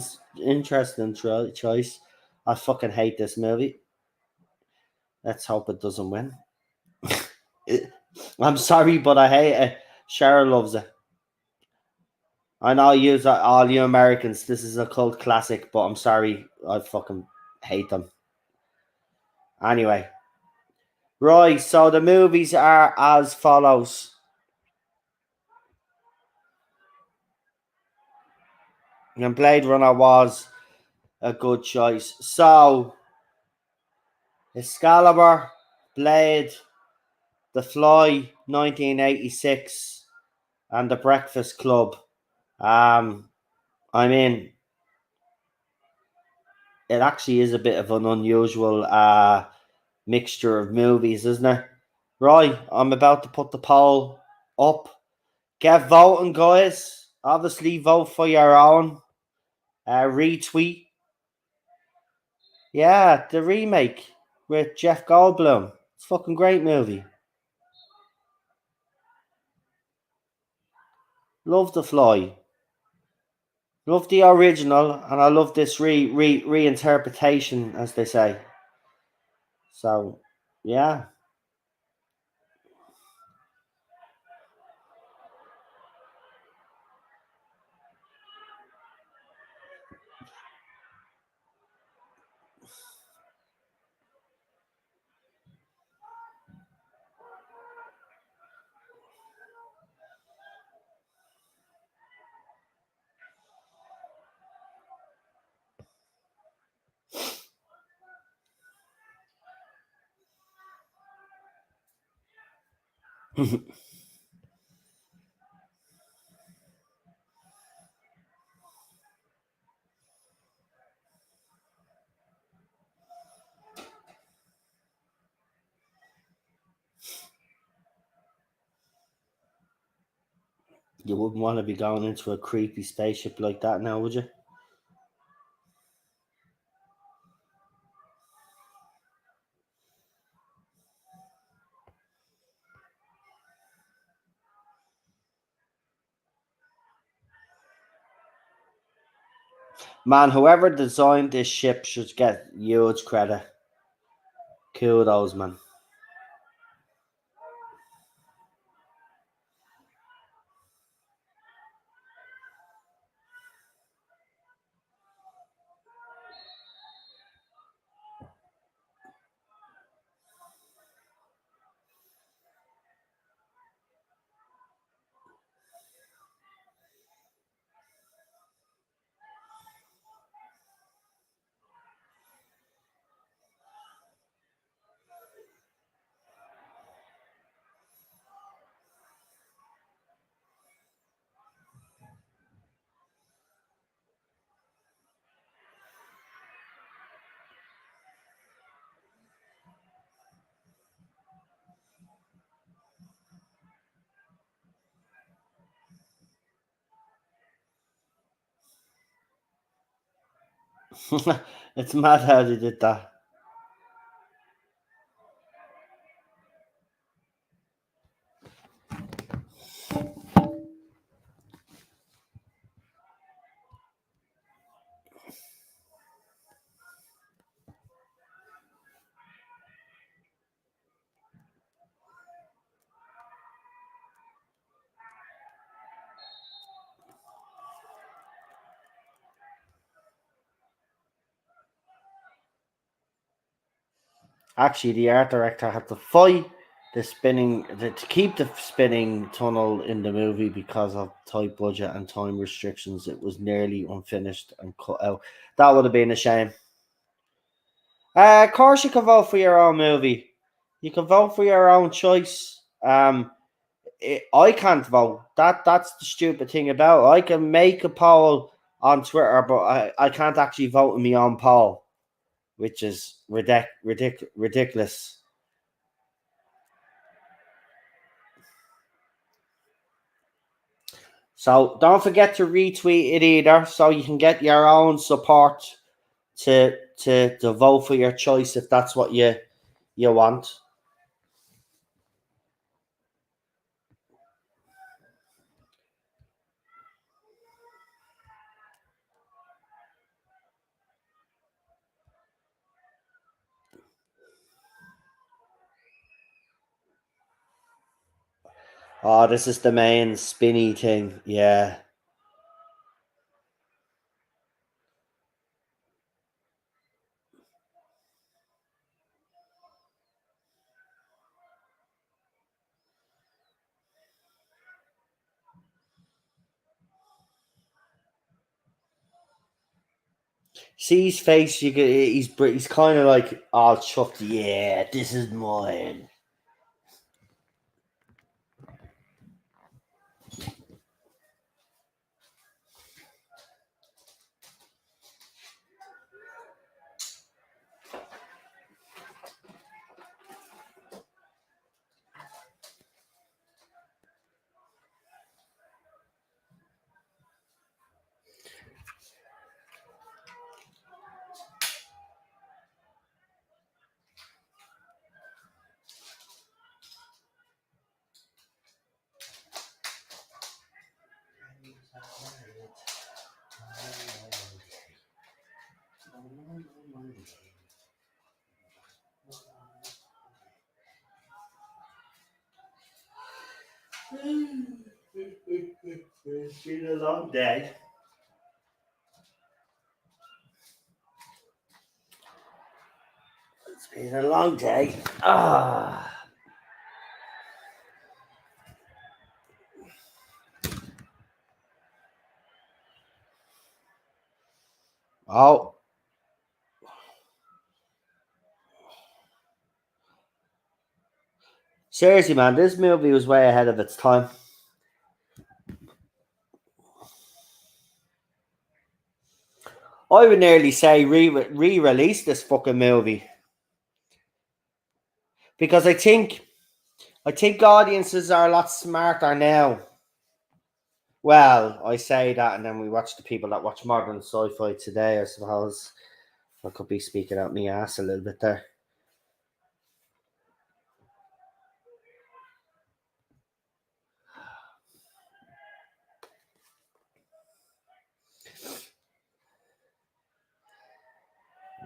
choice. I fucking hate this movie. Let's hope it doesn't win. I'm sorry, but I hate it. Cheryl loves it. I know you, all you Americans, this is a cult classic, but I'm sorry, I fucking hate them. Anyway, right, so the movies are as follows. And Blade Runner was a good choice. So, Excalibur, Blade, The Fly, 1986, and The Breakfast Club. Um, I mean, it actually is a bit of an unusual mixture of movies, isn't it? Right, I'm about to put the poll up. Get voting, guys. Obviously, vote for your own. Retweet. Yeah, the remake with Jeff Goldblum. It's a fucking great movie. Love The Fly. Love the original, and I love this reinterpretation, as they say. So, yeah. You wouldn't want to be going into a creepy spaceship like that now, would you? Man, whoever designed this ship should get huge credit. Kudos, man. It's mad how they did that. Actually, the art director had to fight to keep the spinning tunnel in the movie because of tight budget and time restrictions. It was nearly unfinished and cut out. That would have been a shame. Of course, you can vote for your own movie. You can vote for your own choice. I can't vote. That's the stupid thing about it. I can make a poll on Twitter, but I can't actually vote in my own poll, which is ridiculous. So don't forget to retweet it either, so you can get your own support to vote for your choice if that's what you want. Oh, this is the main spinny thing. Yeah. See his face. He's kind of like all chuffed. Yeah, this is mine. It's been a long day. It's been a long day. Ah. Oh. Seriously, man, this movie was way ahead of its time. I would nearly say re-release this fucking movie because I think audiences are a lot smarter now. Well, I say that, and then we watch the people that watch modern sci-fi today. I suppose I could be speaking out my ass a little bit there.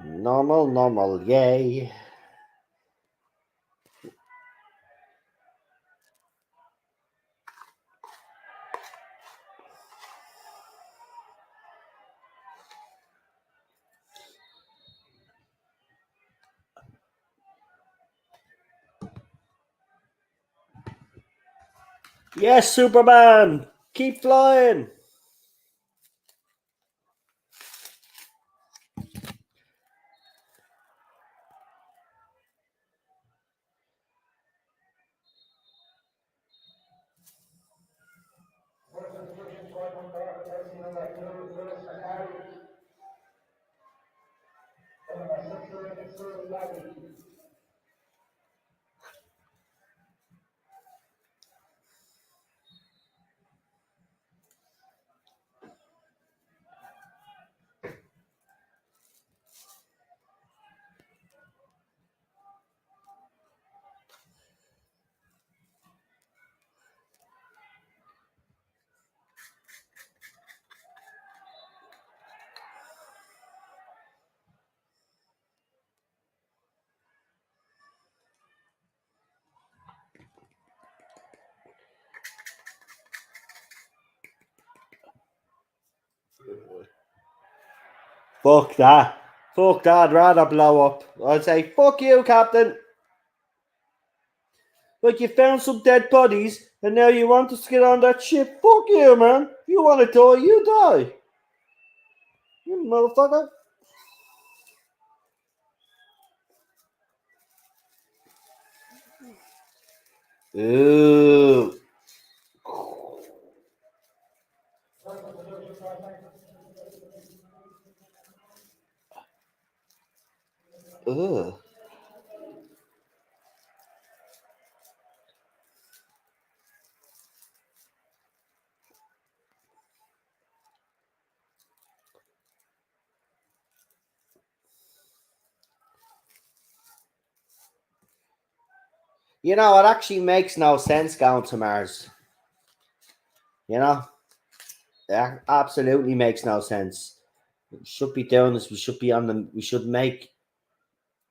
Normal, yay. Yes, Superman, keep flying. Fuck that. Fuck that. I'd rather blow up. I'd say, fuck you, Captain. Like you found some dead bodies and now you want us to get on that ship. Fuck you, man. If you want to die, you die. You motherfucker. Ooh. Ugh. You know, it actually makes no sense going to Mars. You know? It absolutely makes no sense. We should be doing this. We should make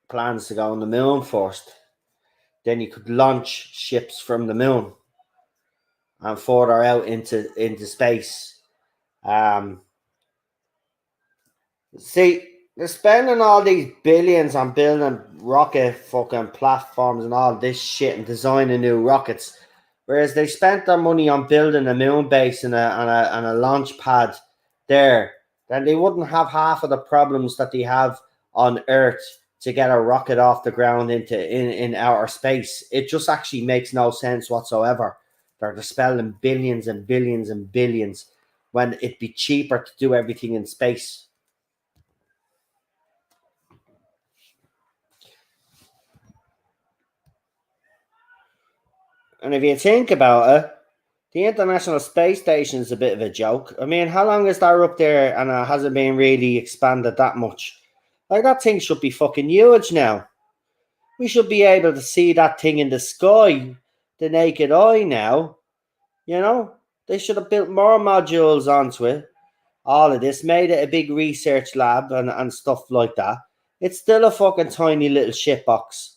plans to go on the moon first. Then you could launch ships from the moon. and further out into space. See, they're spending all these billions on building rocket fucking platforms and all this shit and designing new rockets, whereas they spent their money on building a moon base and a launch pad there. Then they wouldn't have half of the problems that they have on Earth to get a rocket off the ground in outer space. It just actually makes no sense whatsoever. They're spending billions and billions and billions when it'd be cheaper to do everything in space. And if you think about it, the International Space Station is a bit of a joke. I mean, how long is that up there and it hasn't been really expanded that much? Like, that thing should be fucking huge now. We should be able to see that thing in the sky, the naked eye now. You know? They should have built more modules onto it. All of this, made it a big research lab and stuff like that. It's still a fucking tiny little shitbox.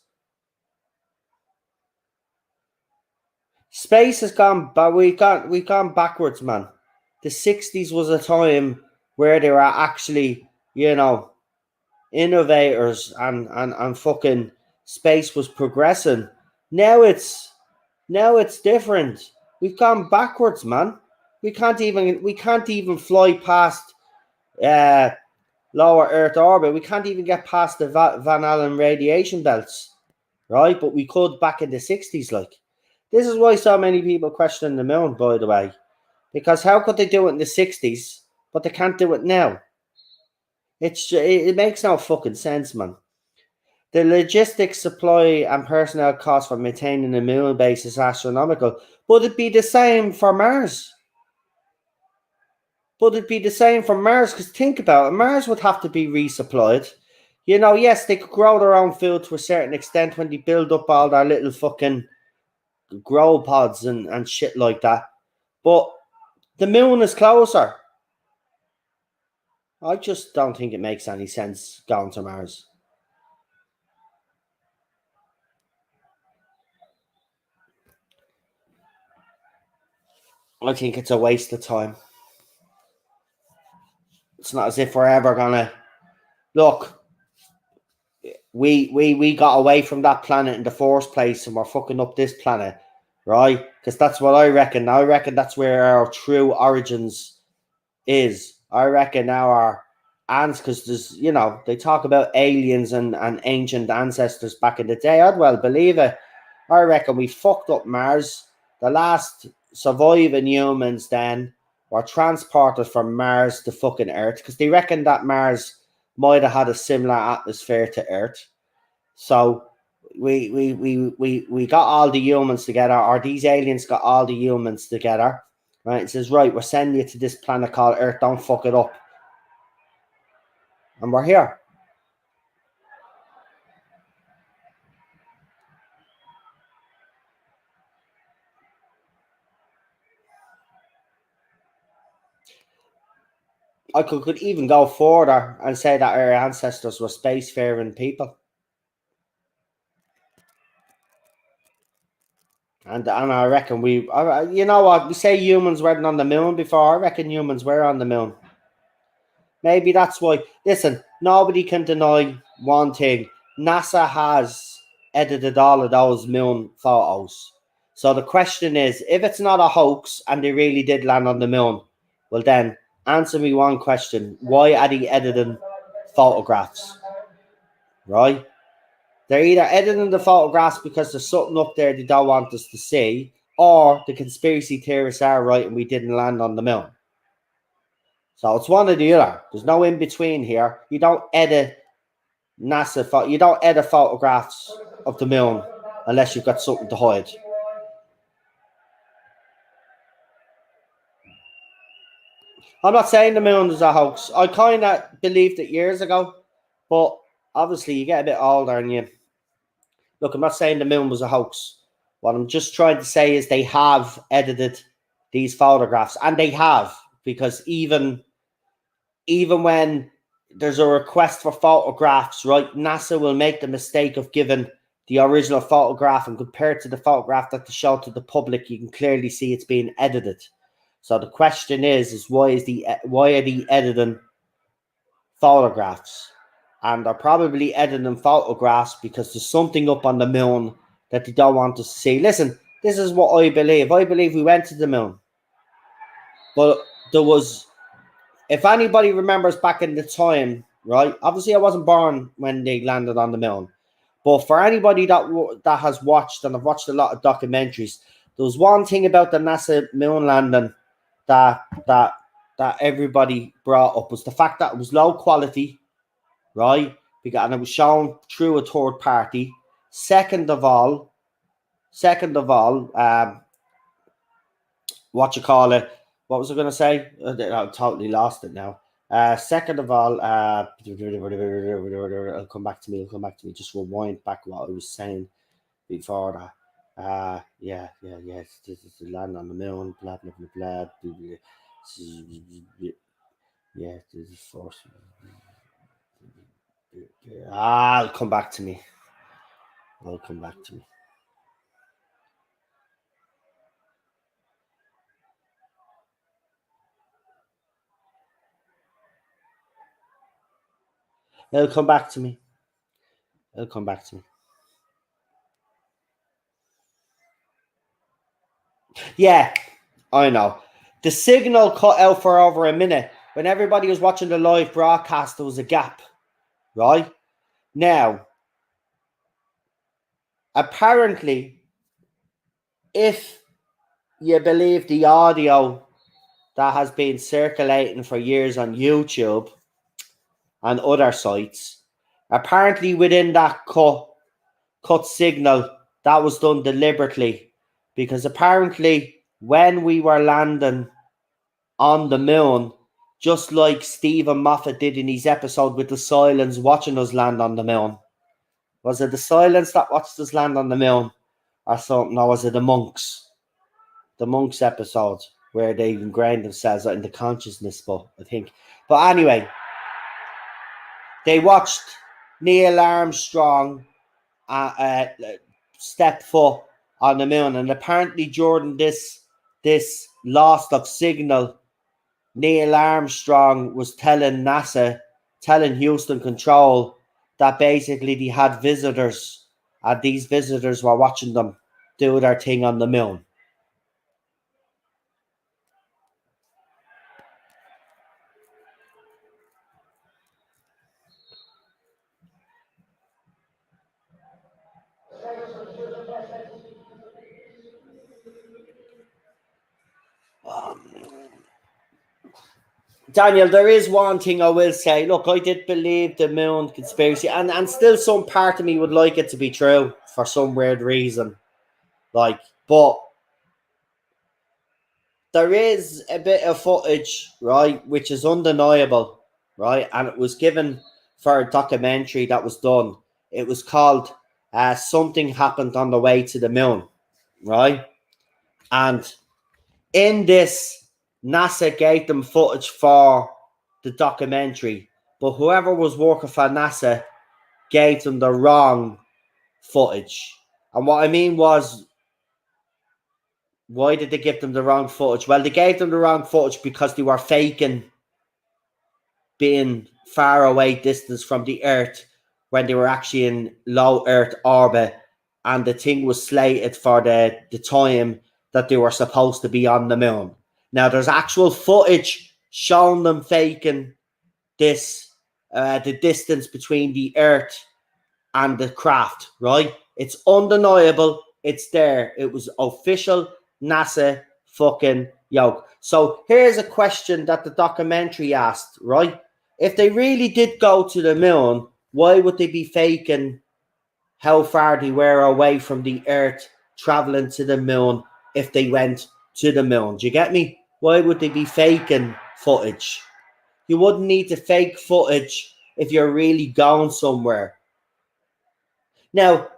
Space has gone, but we've gone backwards, man. The 60s was a time where they were actually, innovators and fucking space was progressing. Now it's different. We've gone backwards, man. We can't even fly past lower Earth orbit. We can't even get past the Van Allen radiation belts, right? But we could back in the 60s, like. This is why so many people question the moon, by the way. Because how could they do it in the 60s, but they can't do it now? It makes no fucking sense, man. The logistics, supply, and personnel costs for maintaining the moon base is astronomical. But it'd be the same for Mars. Because think about it, Mars would have to be resupplied. Yes, they could grow their own food to a certain extent when they build up all their little fucking grow pods and shit like that. But the moon is closer. I just don't think it makes any sense going to Mars. I think it's a waste of time. It's not as if we're ever gonna look. We got away from that planet in the first place, and we're fucking up this planet, right? Because that's what I reckon. I reckon that's where our true origins is. I reckon our ants, because there's, they talk about aliens and ancient ancestors back in the day. I'd well believe it. I reckon we fucked up Mars. The last surviving humans then were transported from Mars to fucking Earth, because they reckon that Mars might have had a similar atmosphere to Earth. So we got all the humans together, or these aliens got all the humans together, right? It says, right, we're sending you to this planet called Earth, don't fuck it up. And we're here. I could even go further and say that our ancestors were spacefaring people. And I reckon we say humans weren't on the moon before. I reckon humans were on the moon. Maybe that's why. Listen, nobody can deny one thing. NASA has edited all of those moon photos. So the question is, if it's not a hoax and they really did land on the moon, well then, answer me one question. Why are they editing photographs? Right? They're either editing the photographs because there's something up there they don't want us to see, or the conspiracy theorists are right and we didn't land on the moon. So it's one or the other. There's no in between here. You don't edit NASA. You don't edit photographs of the moon unless you've got something to hide. I'm not saying the moon is a hoax. I kind of believed it years ago, but obviously you get a bit older and you look. I'm not saying the moon was a hoax. What I'm just trying to say is they have edited these photographs, and they have, because even when there's a request for photographs, right, NASA will make the mistake of giving the original photograph and compared to the photograph that they showed to the public, you can clearly see it's being edited. So the question is why are they editing photographs? And they're probably editing photographs because there's something up on the moon that they don't want us to see. Listen, this is what I believe. I believe we went to the moon. But there was, if anybody remembers back in the time, right? Obviously, I wasn't born when they landed on the moon. But for anybody that has watched, and I've watched a lot of documentaries, there was one thing about the NASA moon landing that everybody brought up was the fact that it was low quality, right? And it was shown through a third party. Second of all, what you call it? What was I going to say? I totally lost it now. Second of all, it'll come back to me. Just rewind back what I was saying before that. Yeah. This is the land on the moon. Blah blah blah blah. Yeah, this is force. It'll come back to me. It'll come back to me. It'll come back to me. It'll come back to me. Yeah, I know. The signal cut out for over a minute. When everybody was watching the live broadcast, there was a gap, right? Now, apparently, if you believe the audio that has been circulating for years on YouTube and other sites, apparently within that cut signal, that was done deliberately, because apparently when we were landing on the moon, just like Stephen Moffat did in his episode with the Silence watching us land on the moon. Was it the Silence that watched us land on the moon or something? Or was it the Monks? The Monks episode where they ingrained themselves into consciousness, but I think. But anyway, they watched Neil Armstrong step foot on the moon, and apparently during this loss of signal, Neil Armstrong was telling NASA, telling Houston Control that basically they had visitors, and these visitors were watching them do their thing on the moon. Daniel, there is one thing I will say. Look, I did believe the moon conspiracy, and still some part of me would like it to be true for some weird reason. But there is a bit of footage, right, which is undeniable, right? And it was given for a documentary that was done. It was called Something Happened on the Way to the Moon, right? And in this, NASA gave them footage for the documentary, but whoever was working for NASA gave them the wrong footage. And what I mean was, why did they give them the wrong footage? Well, they gave them the wrong footage because they were faking being far away distance from the Earth when they were actually in low Earth orbit, and the thing was slated for the time that they were supposed to be on the moon. Now, there's actual footage showing them faking this, the distance between the Earth and the craft, right? It's undeniable. It's there. It was official NASA fucking yoke. So here's a question that the documentary asked, right? If they really did go to the moon, why would they be faking how far they were away from the Earth traveling to the moon if they went to the moon? Do you get me? Why would they be faking footage? You wouldn't need to fake footage if you're really going somewhere. Now,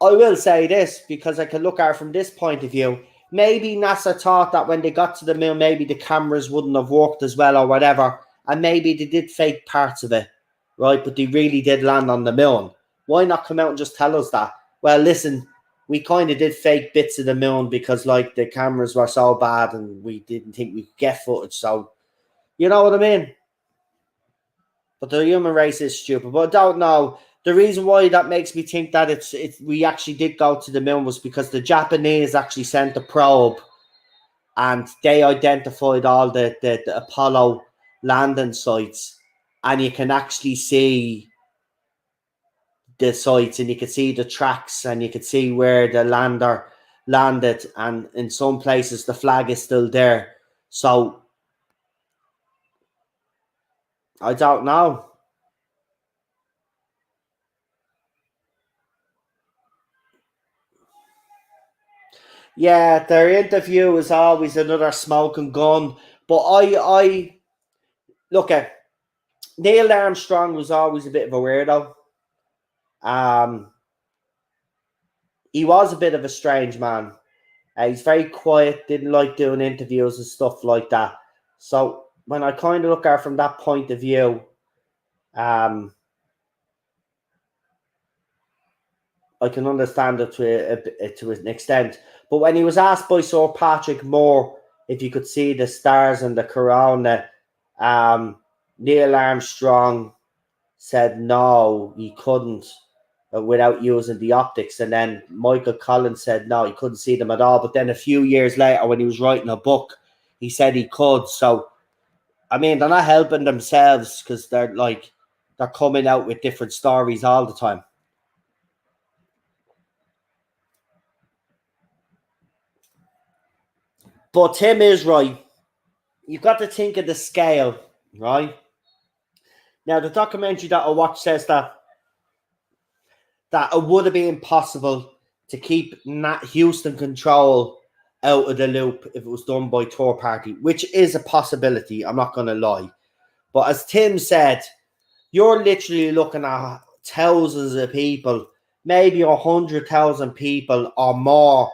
I will say this because I can look at it from this point of view. Maybe NASA thought that when they got to the moon, maybe the cameras wouldn't have worked as well or whatever. And maybe they did fake parts of it, right? But they really did land on the moon. Why not come out and just tell us that? Well, listen, we kind of did fake bits of the moon because like the cameras were so bad and we didn't think we could get footage. So you know what I mean? But the human race is stupid. But I don't know. The reason why that makes me think that it's we actually did go to the moon was because the Japanese actually sent a probe and they identified all the Apollo landing sites, and you can actually see the sites and you could see the tracks and you could see where the lander landed, and in some places the flag is still there. So I don't know. Yeah, their interview is always another smoking gun. But I look at Neil Armstrong was always a bit of a weirdo. Um, he was a bit of a strange man. He's very quiet, didn't like doing interviews and stuff like that. So when I kind of look at it from that point of view, um, I can understand it to an extent. But when he was asked by Sir Patrick Moore if you could see the stars and the corona, Neil Armstrong said no, he couldn't without using the optics. And then Michael Collins said no, he couldn't see them at all. But then a few years later, when he was writing a book, he said he could. So, I mean, they're not helping themselves because they're coming out with different stories all the time. But Tim is right. You've got to think of the scale, right? Now, the documentary that I watched says that it would have been possible to keep Nat Houston control out of the loop if it was done by third party, which is a possibility. I'm not going to lie. But as Tim said, you're literally looking at thousands of people, maybe 100,000 people or more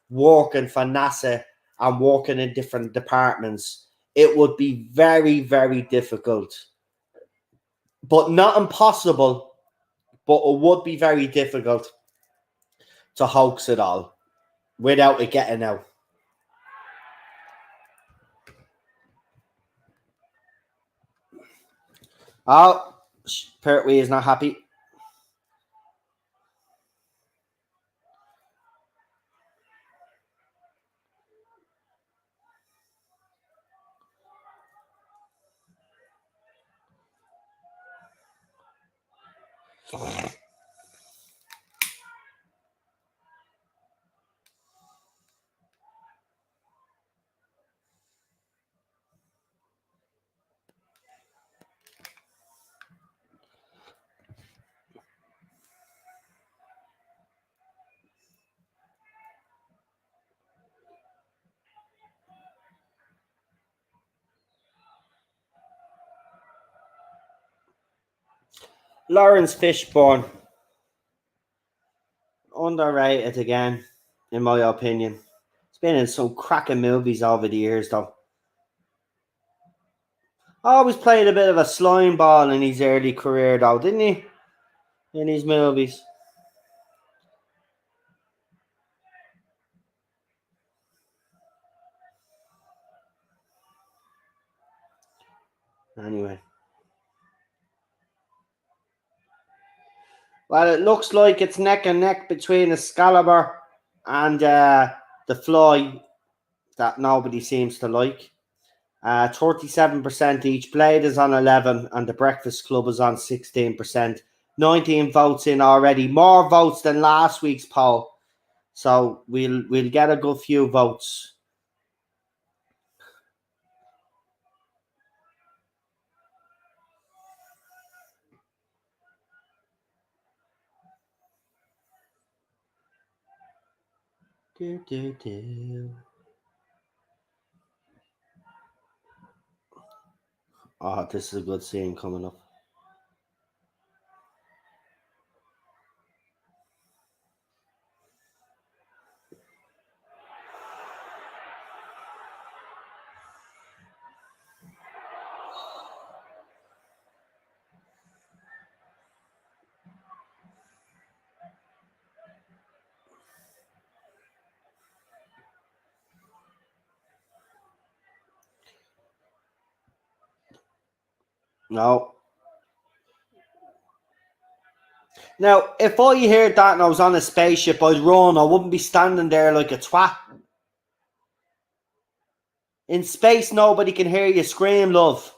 working for NASA and working in different departments. It would be very, very difficult, but not impossible, but it would be very difficult to hoax it all without it getting out. Oh, Pertwee is not happy. Lawrence Fishburne, underrated again, in my opinion. He's been in some cracking movies over the years, though. Always played a bit of a slime ball in his early career, though, didn't he? In his movies. Anyway. Well, it looks like it's neck and neck between Excalibur and the Fly that nobody seems to like. 37% each. Blade is on 11 and the Breakfast Club is on 16%. 19 votes in already. More votes than last week's poll. So we'll get a good few votes. Do, do, do. Oh, this is a good scene coming up. No. Now, if I heard that and I was on a spaceship, I'd run. I wouldn't be standing there like a twat. In space, nobody can hear you scream, love.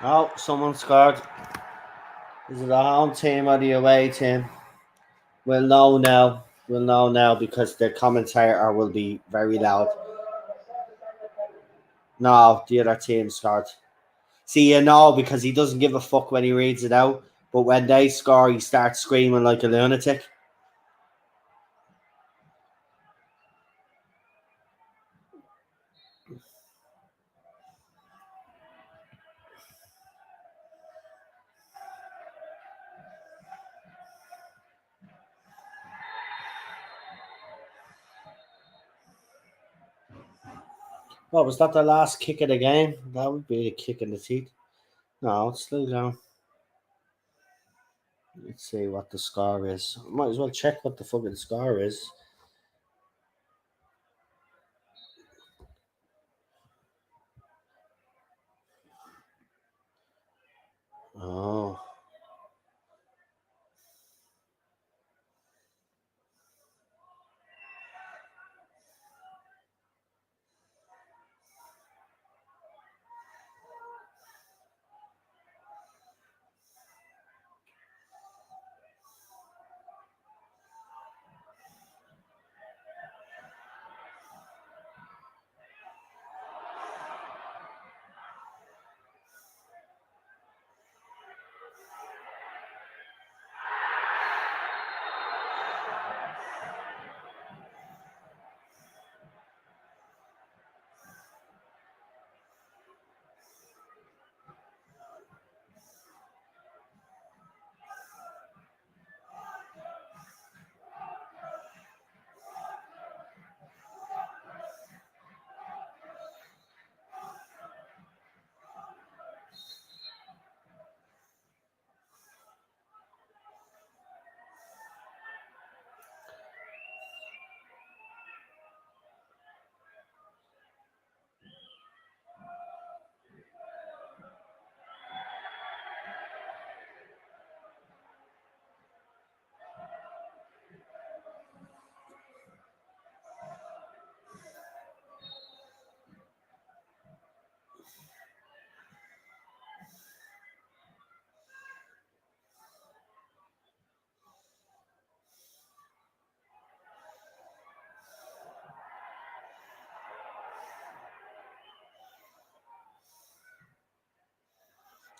Oh, someone scored. Is it the home team or the away team? We'll know now. We'll know now because the commentator will be very loud. No, the other team scored. See, you know, because he doesn't give a fuck when he reads it out. But when they score, he starts screaming like a lunatic. What was that? The last kick of the game? That would be a kick in the teeth. No, it's still going. Let's see what the score is. Might as well check what the fucking score is. Oh.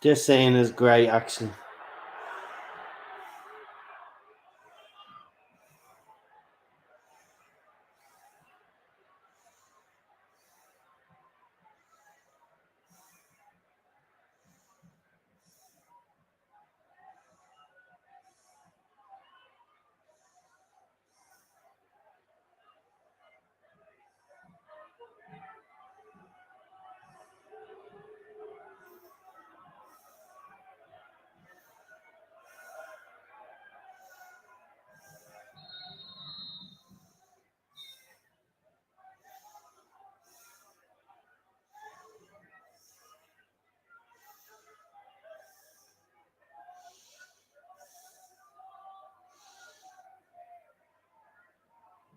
This scene is great, actually.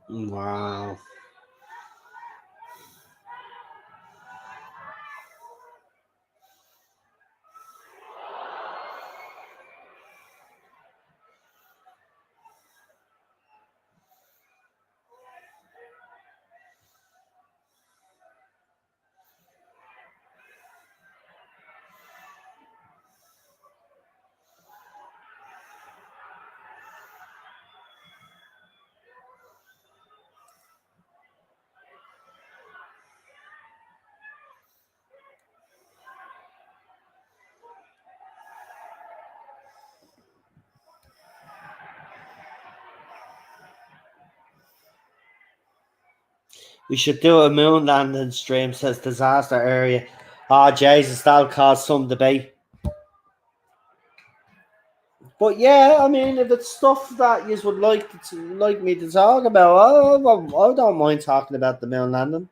Wow. We should do a moon landing stream, says disaster area. Oh, Jesus, that'll cause some debate. But yeah, I mean, if it's stuff that you would like me to talk about, I don't mind talking about the moon landing.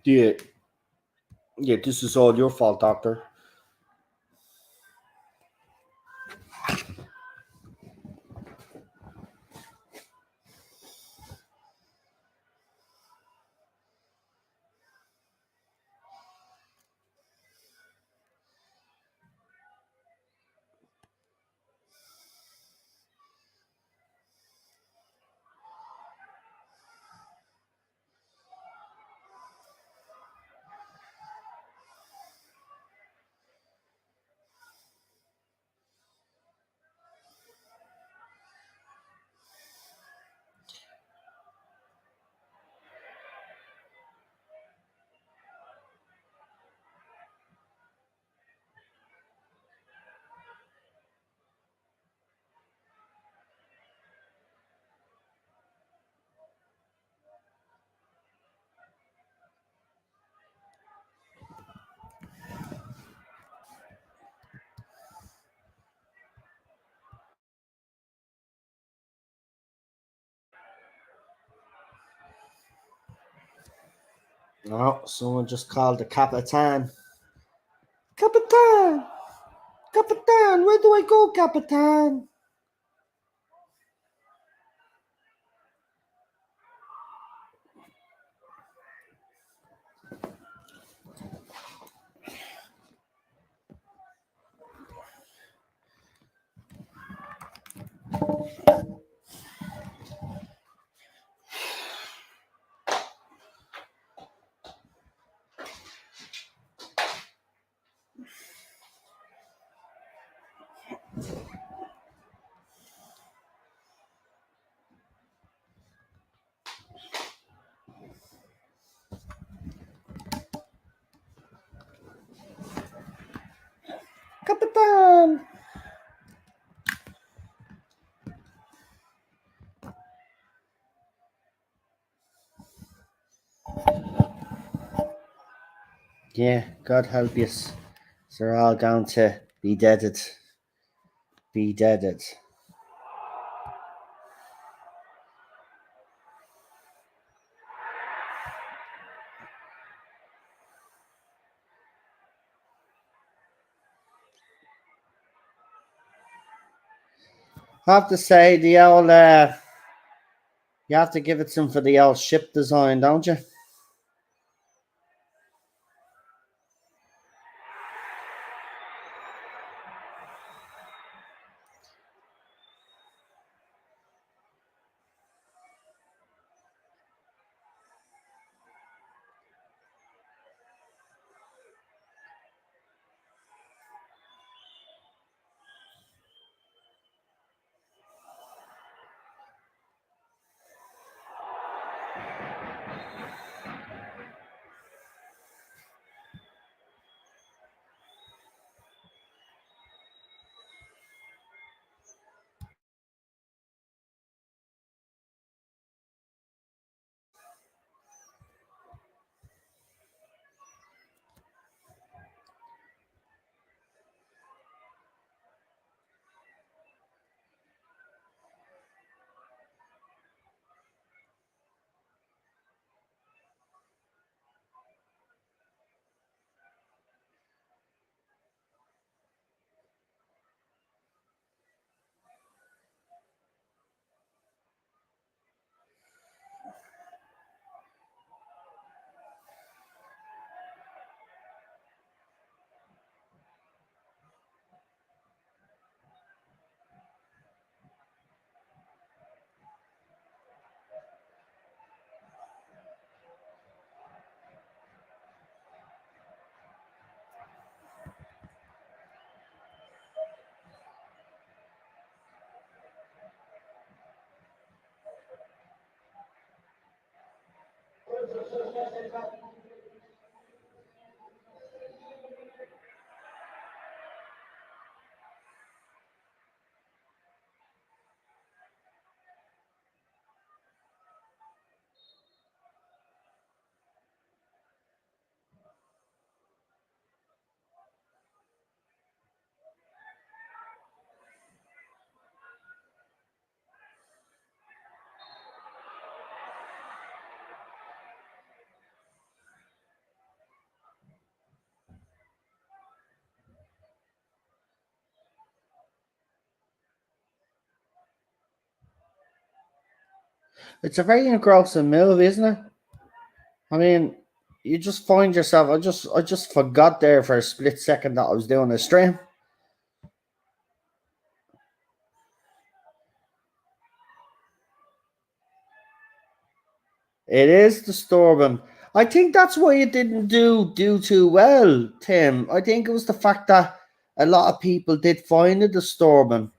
Yeah, yeah, this is all your fault, Doctor. Oh, someone just called the Capitan. Capitan! Capitan, where do I go, Capitan? Capitan! Yeah, God help us. They're all going to be deaded. Be deaded. I have to say, the old, you have to give it some for the old ship design, don't you? It's a very engrossing movie, isn't it? I mean, you just find yourself. I just forgot there for a split second that I was doing a stream. It is disturbing. I think that's why it didn't do too well, Tim. I think it was the fact that a lot of people did find it disturbing.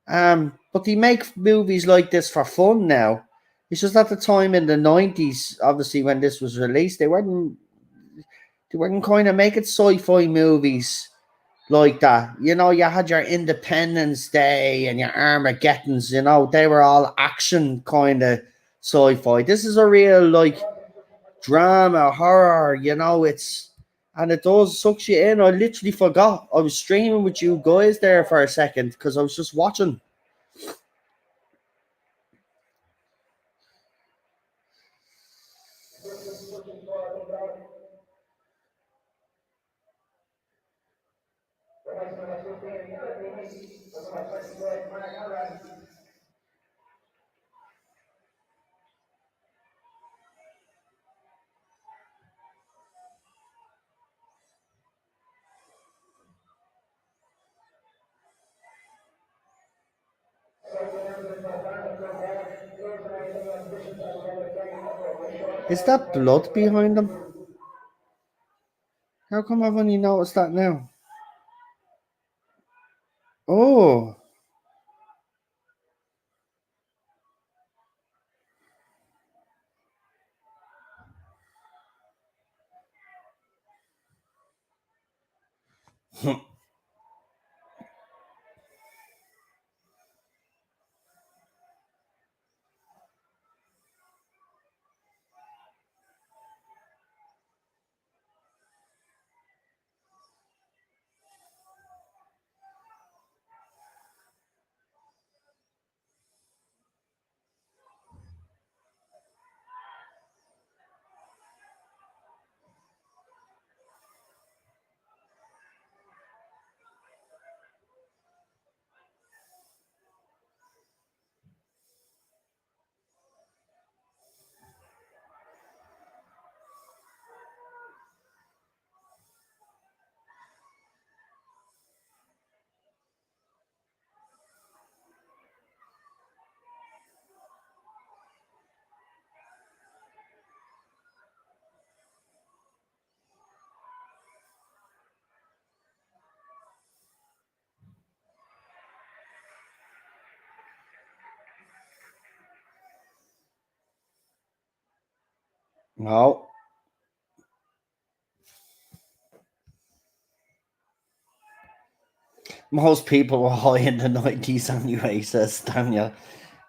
But they make movies like this for fun now. It's just at the time in the '90s, obviously when this was released, they weren't kind of making sci-fi movies like that. You know, you had your Independence Day and your Armageddons. You know, they were all action kind of sci-fi. This is a real like drama, horror, and it does sucks you in. I literally forgot. I was streaming with you guys there for a second because I was just watching. Is that blood behind them? How come I've only noticed that now? Oh, no. Most people were high in the '90s anyway, says Daniel.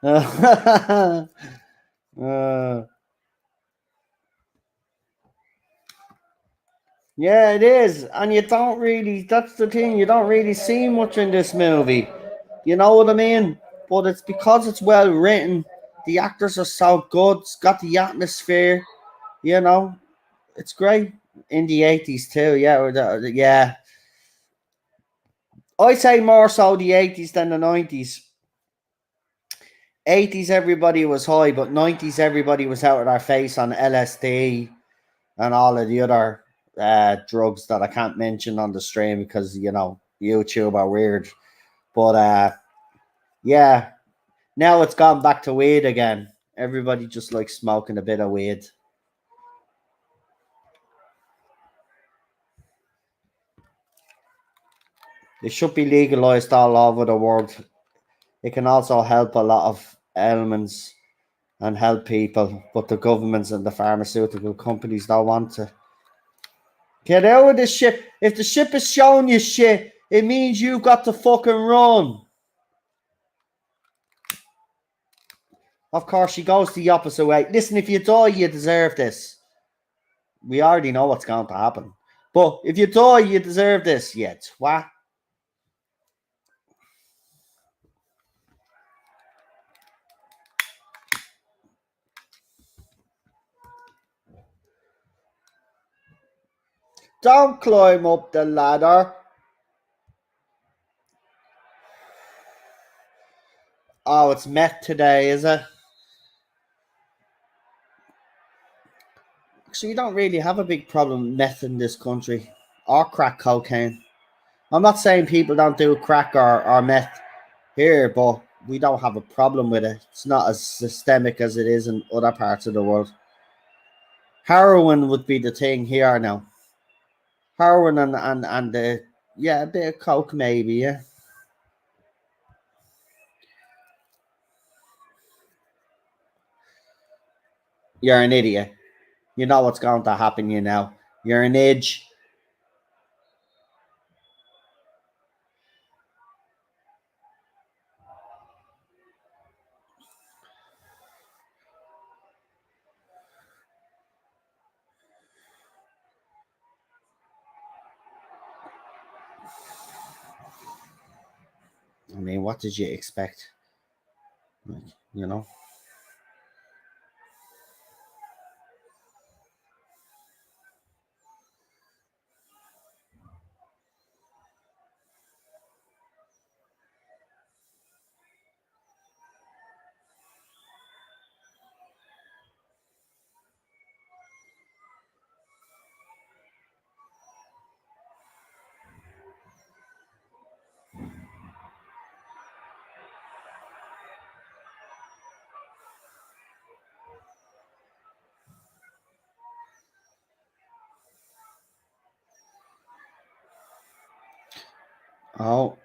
uh, yeah, it is. And you don't really, that's the thing, you don't really see much in this movie. You know what I mean? But it's because it's well written. The actors are so good. It's got the atmosphere, you know. It's great. In the '80s too, yeah. Yeah. I'd say more so the '80s than the '90s. '80s everybody was high, but '90s everybody was out of their face on LSD and all of the other drugs that I can't mention on the stream because YouTube are weird. But yeah, now it's gone back to weed again. Everybody just likes smoking a bit of weed. It should be legalized all over the world. It can also help a lot of ailments and help people, but the governments and the pharmaceutical companies don't want to. Get out of the ship. If the ship is showing you shit, it means you've got to fucking run. Of course, she goes the opposite way. Listen, if you die, you deserve this. We already know what's going to happen. But if you die, you deserve this. Yeah, twat. Don't climb up the ladder. Oh, it's meth today, is it? Actually, we don't really have a big problem with meth in this country. Or crack cocaine. I'm not saying people don't do crack or meth here, but we don't have a problem with it. It's not as systemic as it is in other parts of the world. Heroin would be the thing here now. Heroin and the, yeah, a bit of coke maybe, yeah. You're an idiot. You know what's going to happen you now. You're an edge. I mean, what did you expect? Like, you know? Oh,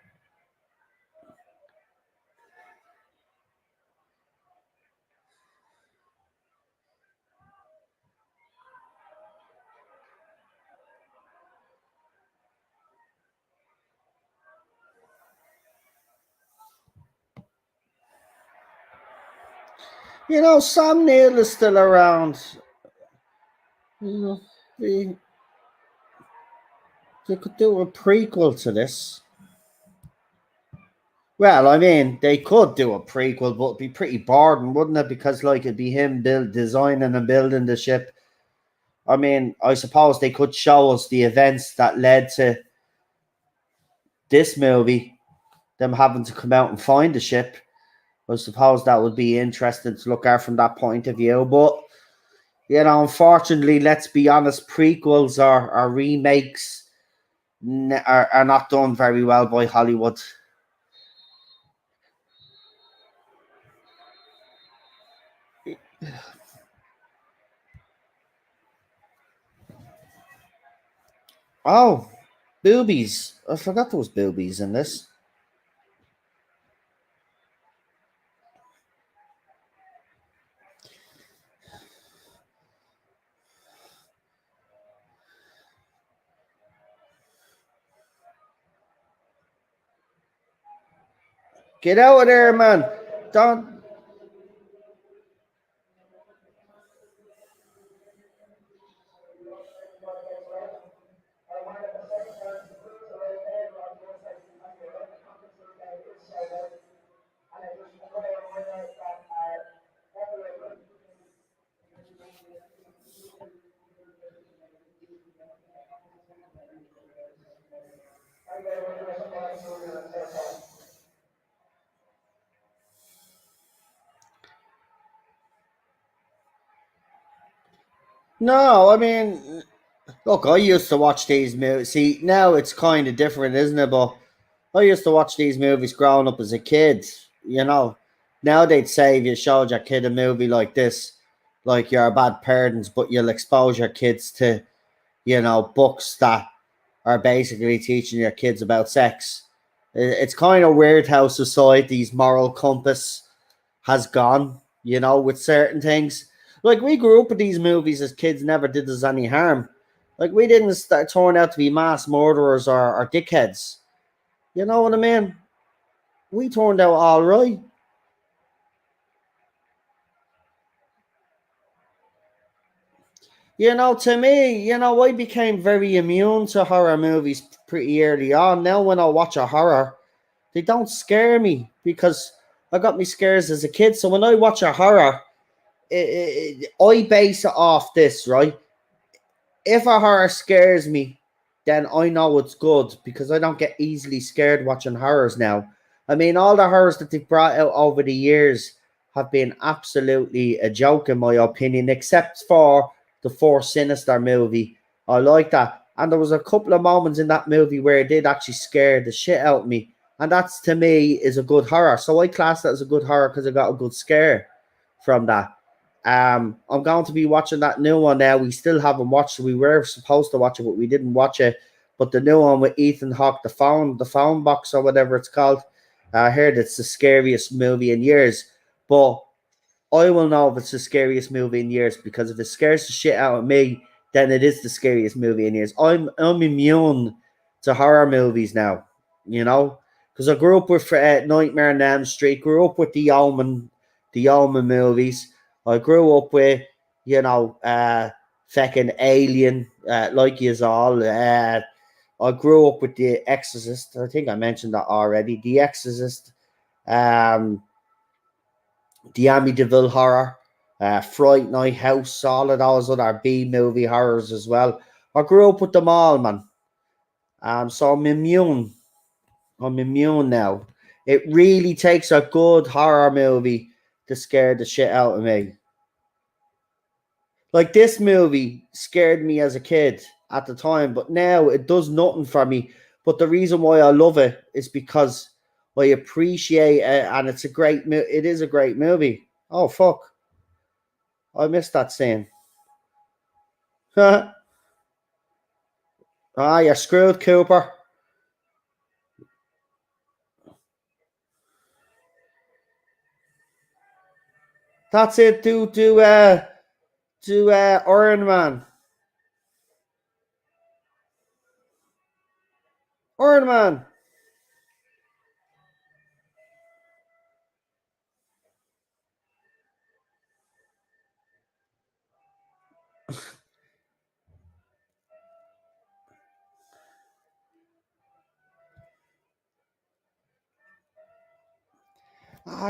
you know, Sam Neill is still around. You know, they could do a prequel to this. Well, I mean, they could do a prequel, but it'd be pretty boring, wouldn't it? Because like it'd be him designing and building the ship. I mean, I suppose they could show us the events that led to this movie, them having to come out and find the ship. I suppose that would be interesting to look at from that point of view. But you know, unfortunately, let's be honest, prequels or remakes are not done very well by Hollywood. Oh, boobies. I forgot there was boobies in this. Get out of there, man. Don't. No, I mean, look, I used to watch these movies. See, now it's kind of different, isn't it? But I used to watch these movies growing up as a kid. You know, now they'd say if you showed your kid a movie like this, like you're a bad parent, but you'll expose your kids to, you know, books that are basically teaching your kids about sex. It's kind of weird how society's moral compass has gone. with certain things. Like, we grew up with these movies as kids, never did us any harm. Like, we didn't turn out to be mass murderers or dickheads. You know what I mean? We turned out all right. To me, I became very immune to horror movies pretty early on. Now, when I watch a horror, they don't scare me because I got me scares as a kid. So when I watch a horror, I base it off this, right? If a horror scares me, then I know it's good because I don't get easily scared watching horrors now. I mean, all the horrors that they've brought out over the years have been absolutely a joke, in my opinion, except for the fourth Sinister movie. I like that. And there was a couple of moments in that movie where it did actually scare the shit out of me. And that's, to me, is a good horror. So I class that as a good horror because I got a good scare from that. I'm going to be watching that new one now. We still haven't watched it. We were supposed to watch it, but we didn't watch it. But the new one with Ethan Hawke, the phone box or whatever it's called. I heard it's the scariest movie in years. But I will know if it's the scariest movie in years because if it scares the shit out of me, then it is the scariest movie in years. I'm immune to horror movies now, because I grew up with Nightmare on Elm Street, grew up with the Omen movies. I grew up with, fucking Alien, like you all. I grew up with The Exorcist. I think I mentioned that already. The Exorcist, um, the Amityville Horror, Fright Night House, all of those other B movie horrors as well. I grew up with them all, man. So I'm immune. I'm immune now. It really takes a good horror movie to scare the shit out of me. Like, this movie scared me as a kid at the time, but now it does nothing for me. But the reason why I love it is because I appreciate it, and it is a great movie. Oh fuck, I missed that scene. Ah, you're screwed, Cooper. That's it. Do Iron Man. Iron Man.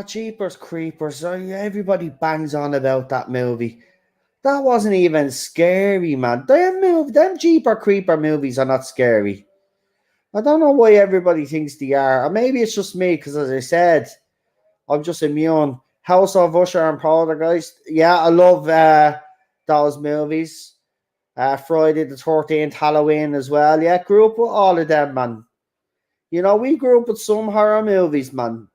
Jeepers creepers. Everybody bangs on about that movie. That wasn't even scary, man. Them Jeeper Creeper movies are not scary. I don't know why everybody thinks they are. Or maybe it's just me, because as I said, I'm just immune. House of Usher and Poltergeist. Yeah, I love those movies. Friday the 13th, Halloween as well. Yeah, grew up with all of them, man. We grew up with some horror movies, man.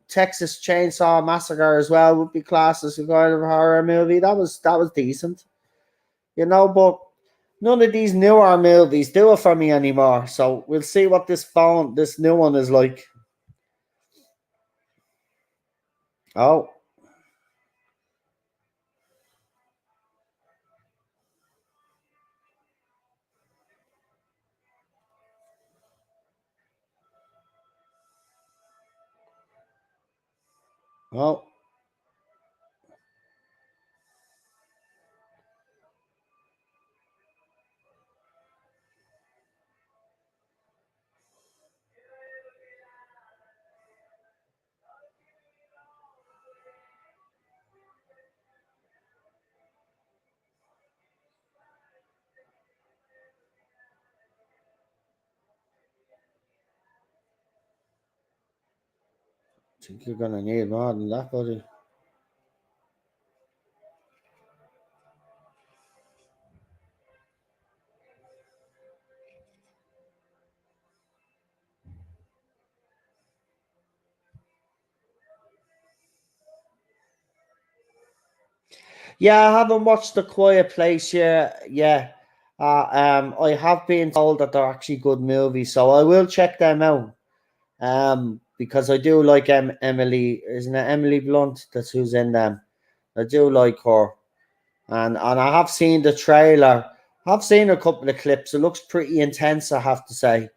Texas Chainsaw Massacre as well would be classed as a kind of horror movie. That was decent. But none of these newer movies do it for me anymore. So we'll see what this new one is like. Oh, oh. I think you're gonna need more than that, buddy. Yeah, I haven't watched The Quiet Place yet. Yeah. I have been told that they're actually good movies, so I will check them out. because I do like Emily. Isn't it Emily Blunt? That's who's in them. I do like her, and I have seen the trailer. I've seen a couple of clips. It looks pretty intense, I have to say.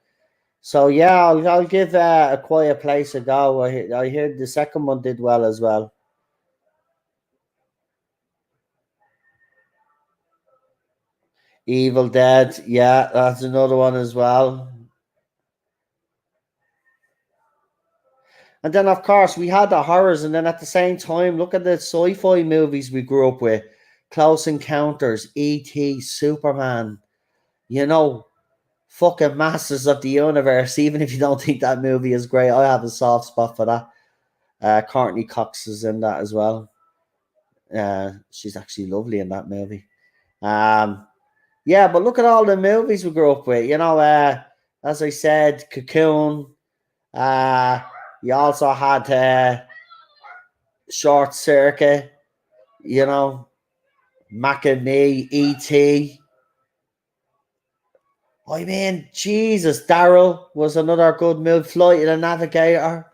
So yeah, I'll give A Quiet Place a go. I hear the second one did well as well. Evil Dead, yeah, that's another one as well. And then of course we had the horrors, and then at the same time, look at the sci-fi movies we grew up with: Close Encounters, E.T., Superman. You know, fucking Masters of the Universe. Even if you don't think that movie is great, I have a soft spot for that. Courtney Cox is in that as well. She's actually lovely in that movie. Um, yeah, but look at all the movies we grew up with. You know, as I said, Cocoon. Uh, you also had Short Circuit. You know, Mac and Me, E.T. I mean, Jesus, Daryl was another good movie. Flight of the Navigator.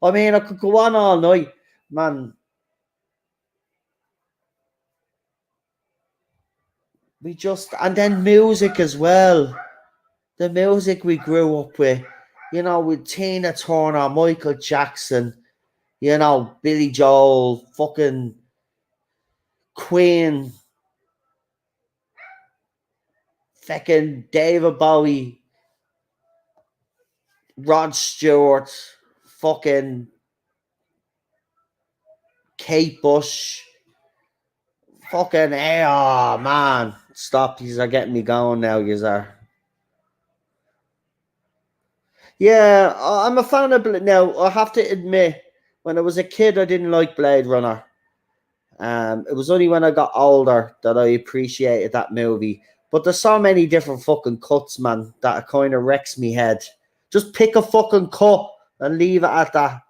I mean, I could go on all night, man. We just, and then music as well. The music we grew up with, you know, with Tina Turner, Michael Jackson, you know, Billy Joel, fucking Queen, fucking David Bowie, Rod Stewart, fucking Kate Bush, fucking, hey, oh man, stop, these are getting me going now, you are. Yeah, I'm a fan of now. I have to admit, when I was a kid, I didn't like Blade Runner. It was only when I got older that I appreciated that movie. But there's so many different fucking cuts, man, that it kind of wrecks me head. Just pick a fucking cut and leave it at that.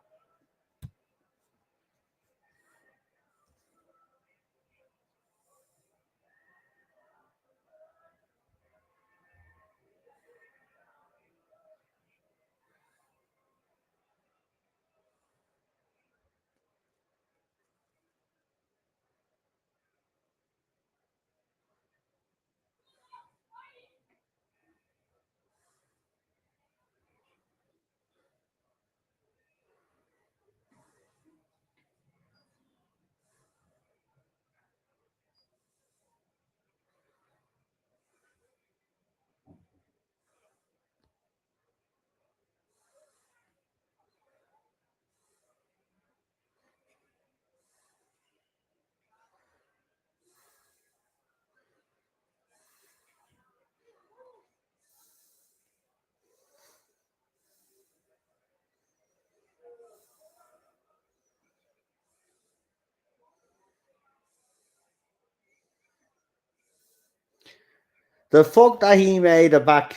The fuck that he made it back.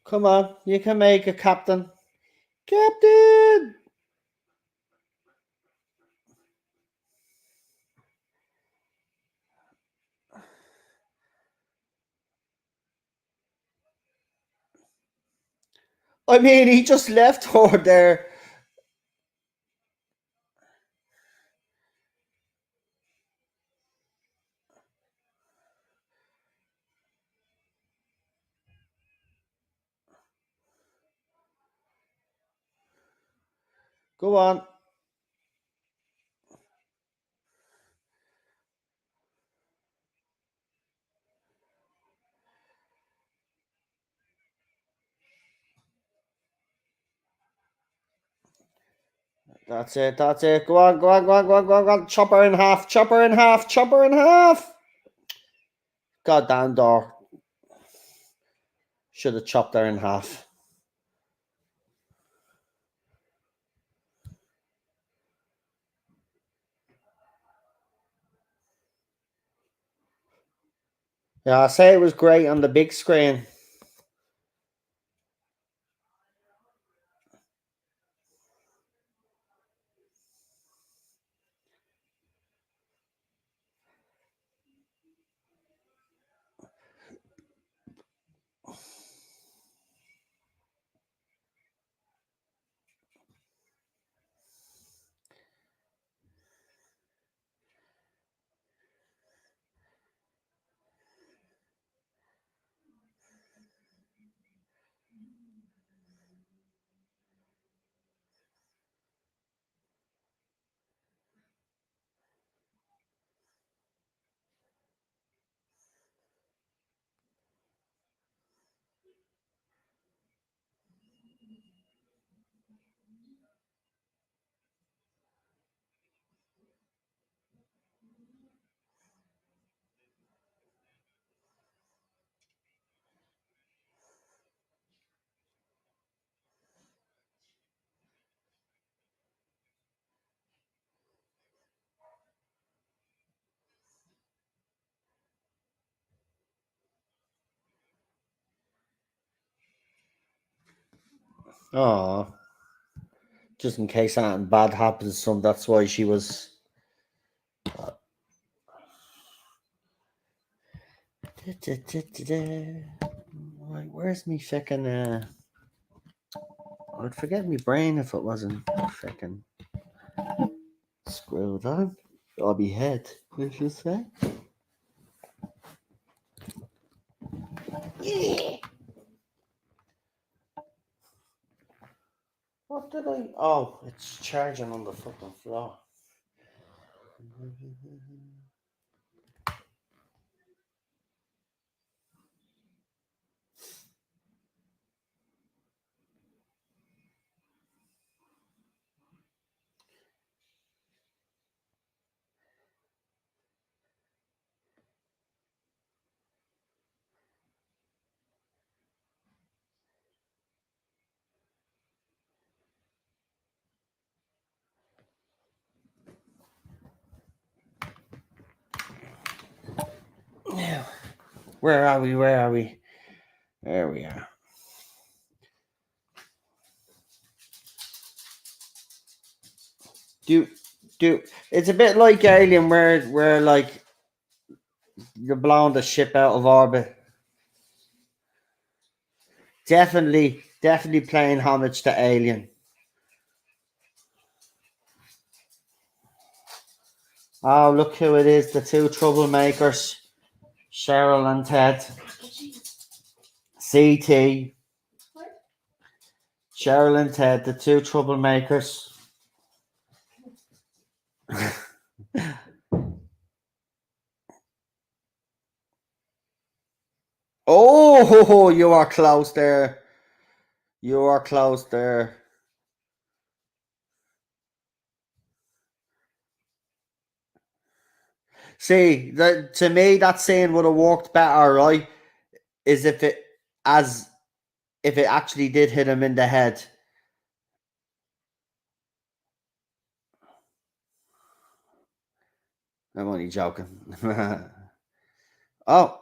Come on, you can make a captain. Captain! I mean, he just left her there. Go on. That's it. That's it. Go on. Go on. Go on. Go on. Go on. Go on. Chop her in half. Chop her in half. Chop her in half. Goddamn door. Should have chopped her in half. Yeah, I say it was great on the big screen. Oh, just in case anything bad happens to some. That's why she was. Right, where's me fucking? I'd forget me brain if it wasn't fucking screwed on. Or be head, I should say. Yeah. What did I? Oh, it's charging on the fucking floor. Now, where are we? Where are we? There we are. Do do it's a bit like Alien where like you're blowing the ship out of orbit. Definitely playing homage to Alien. Oh, look who it is, the two troublemakers, Cheryl and Ted. CT. Cheryl and Ted, the two troublemakers. Oh, you are close there. You are close there. See, to me, that scene would have worked better, right? Is as if it actually did hit him in the head. I'm only joking. Oh,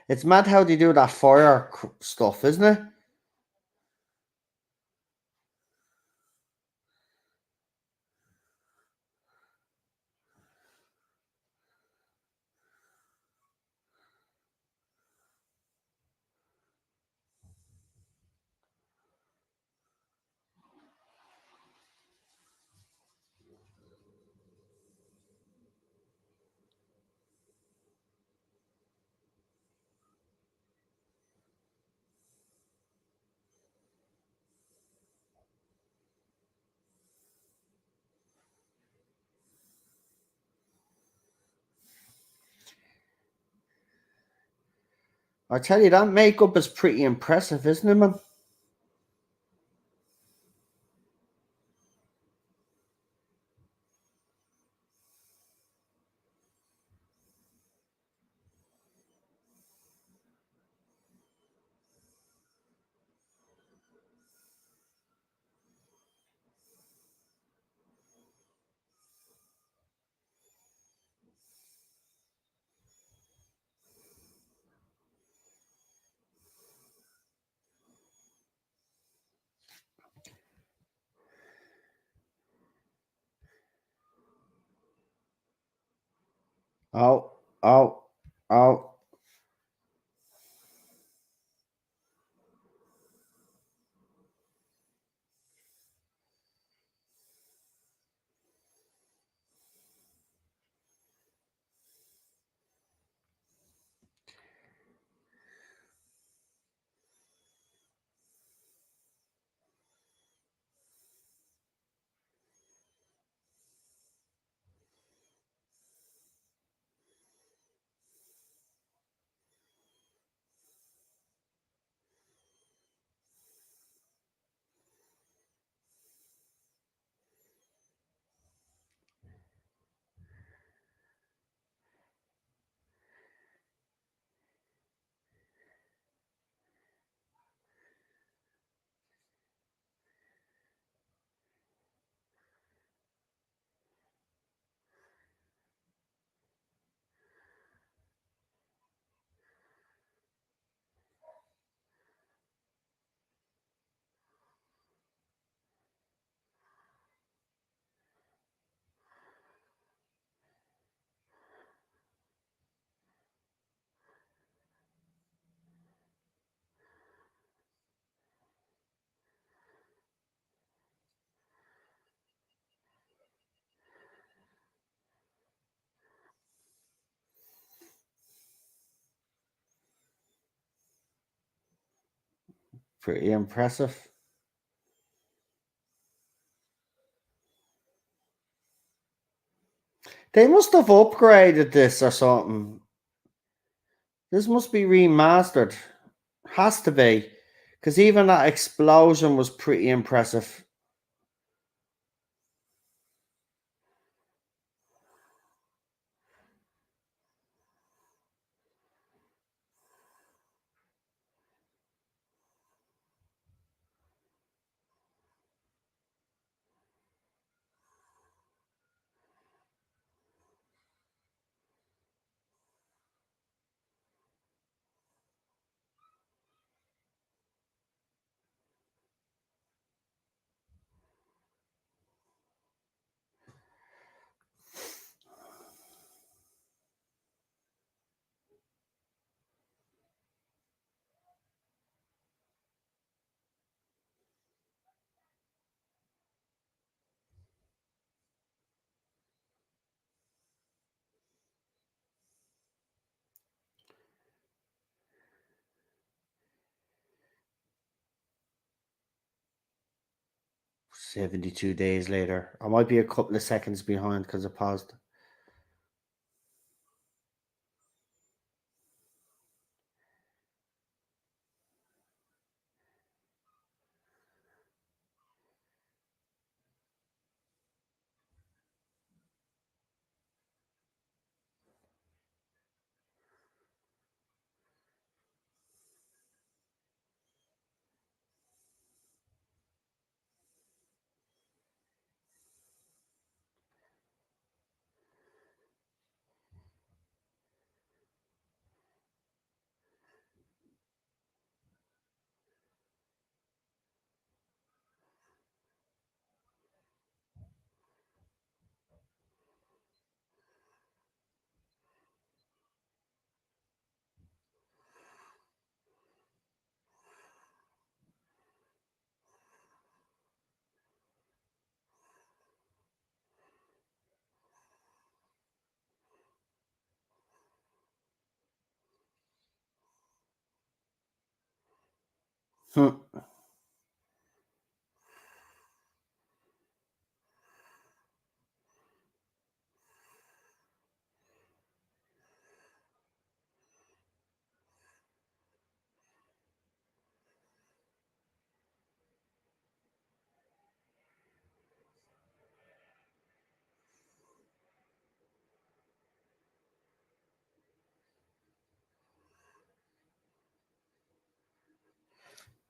it's mad how they do that fire stuff, isn't it? I tell you, that makeup is pretty impressive, isn't it, man? Oh, oh, oh. Pretty impressive. They must have upgraded this or something. This must be remastered. Has to be. Because even that explosion was pretty impressive. $72 days later. I might be a couple of seconds behind because I paused. Hmm.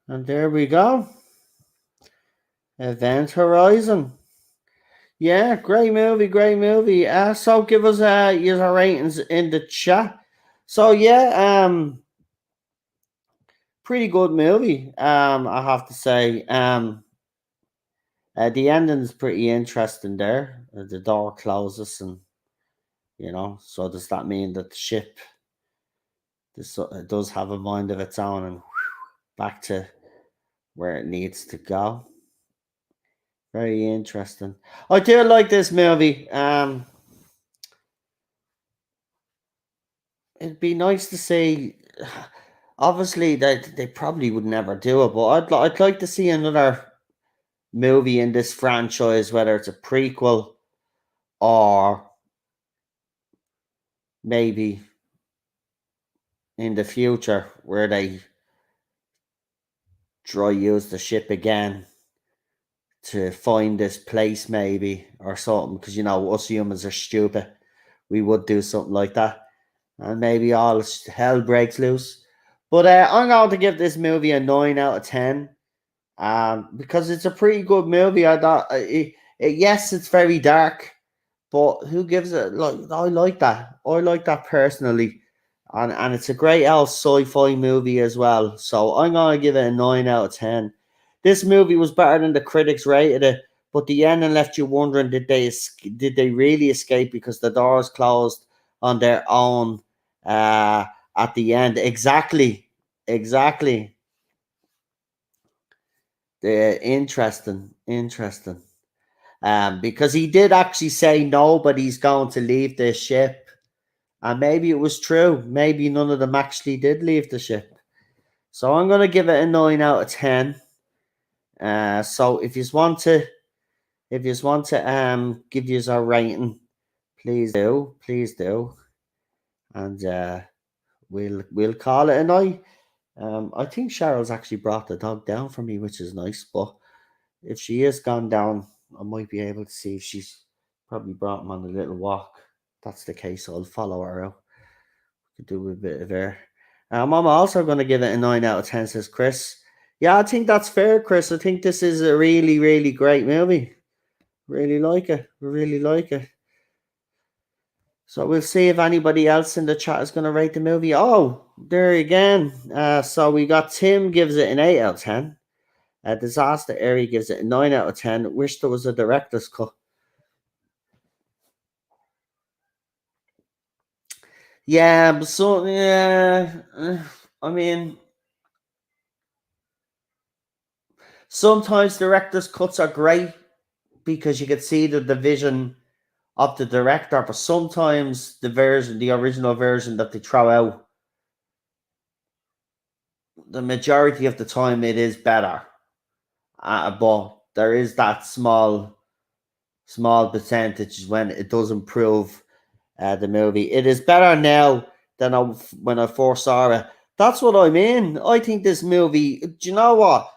And there we go. Event Horizon. Yeah, great movie, great movie. So give us your ratings in the chat. So yeah, pretty good movie. I have to say. The ending's pretty interesting there. The door closes, and so does that mean that the ship does have a mind of its own and back to where it needs to go? Very interesting. I do like this movie. It'd be nice to see. Obviously, they probably would never do it, but I'd like to see another movie in this franchise, whether it's a prequel or maybe in the future where they try use the ship again to find this place, maybe, or something. Because us humans are stupid. We would do something like that, and maybe all hell breaks loose. But I'm going to give this movie a 9 out of 10. Because it's a pretty good movie. I thought, yes, it's very dark, but who gives it? Like, I like that. I like that personally, and it's a great old sci-fi movie as well. So I'm gonna give it a 9 out of 10. This movie was better than the critics rated it, but the ending left you wondering, did they really escape because the doors closed on their own at the end? Exactly. Interesting. Because he did actually say nobody's going to leave this ship, and maybe it was true. Maybe none of them actually did leave the ship. So I'm gonna give it a 9 out of 10. So if you want to give you a rating, please do, and we'll call it a night. I think Cheryl's actually brought the dog down for me, which is nice. But if she is gone down, I might be able to see if she's probably brought him on a little walk. If that's the case, I'll follow her out. Could do a bit of air. I'm also going to give it a 9 out of 10, says Chris. Yeah, I think that's fair, Chris. I think this is a really, really great movie. Really like it. Really like it. So we'll see if anybody else in the chat is going to rate the movie. Oh, there again. So we got Tim gives it an 8 out of 10. Disaster Area gives it a 9 out of 10. Wish there was a director's cut. Yeah, but I mean, sometimes director's cuts are great because you can see the vision of the director, but sometimes the original version that they throw out, the majority of the time it is better. But there is that small percentage when it does improve the movie. It is better now than when I first saw it. That's what I mean. I think this movie. Do you know what?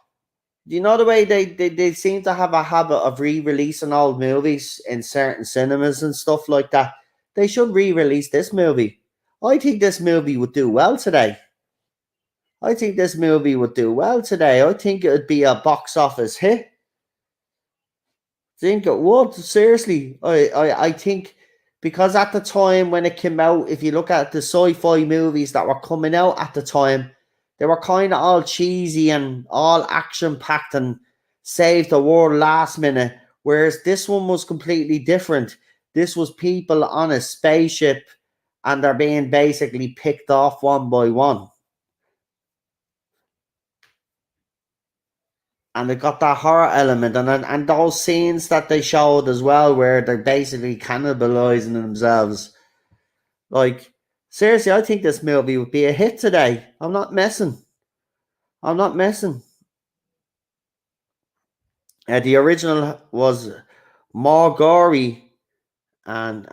Do you know the way they seem to have a habit of re-releasing old movies in certain cinemas and stuff like that? They should re-release this movie. I think this movie would do well today. I think this movie would do well today. I think it would be a box office hit. Think it would, seriously. I think because at the time when it came out, if you look at the sci-fi movies that were coming out at the time, they were kind of all cheesy and all action packed and saved the world last minute. Whereas this one was completely different. This was people on a spaceship and they're being basically picked off one by one. And it got that horror element, and those scenes that they showed as well, where they're basically cannibalizing themselves. Like, seriously, I think this movie would be a hit today. I'm not messing. I'm not messing. The original was more gory and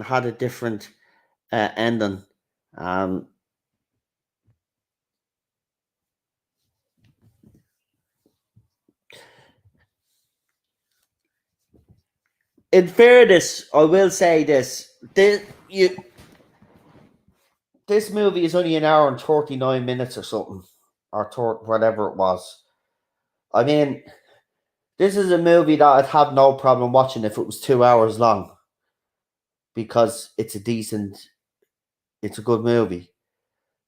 had a different ending. Um, in fairness, I will say this: this movie is only an hour and 39 minutes or something. or third, whatever it was. I mean, this is a movie that I'd have no problem watching if it was 2 hours long, because it's a good movie.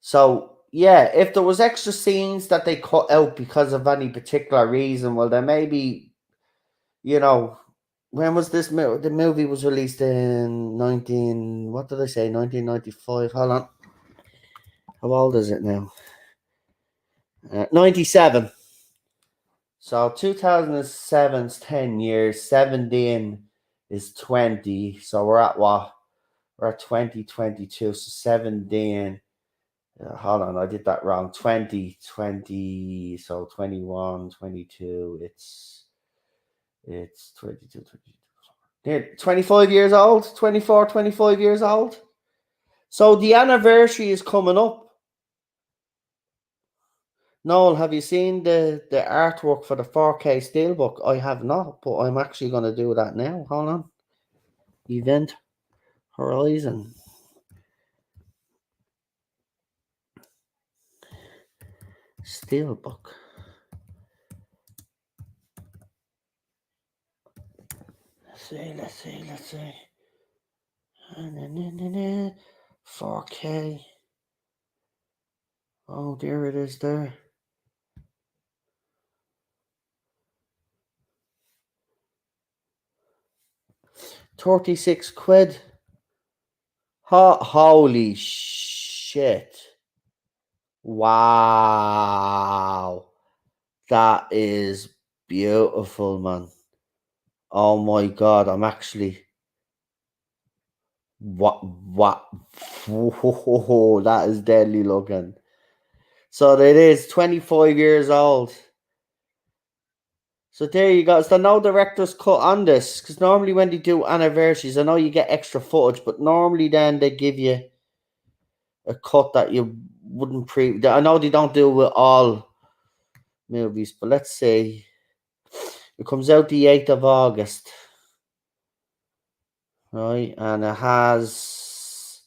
So yeah, if there was extra scenes that they cut out because of any particular reason, well, then maybe, you know, when was this movie? The movie was released in what did I say, 1995? Hold on, how old is it now? 97. So 2007 is 10 years, 17 is 20. So we're at what? We're at 2022. So 17. Hold on, I did that wrong. 2020. So 21, 22. It's 22, 22. Yeah, 25 years old, 24, 25 years old. So the anniversary is coming up. Noel, have you seen the artwork for the 4K steelbook? I have not, but I'm actually going to do that now. Hold on. Event Horizon. Steelbook. Let's see. 4K. Oh, there it is there. 36 quid. Holy shit. Wow. That is beautiful, man. Oh my god, I'm actually what whoa, that is deadly looking. So it is 25 years old. So there you go. So no director's cut on this, because normally when they do anniversaries, I know you get extra footage, but normally then they give you a cut that you wouldn't I know they don't do it with all movies, but let's see. It comes out the 8th of August. Right, and it has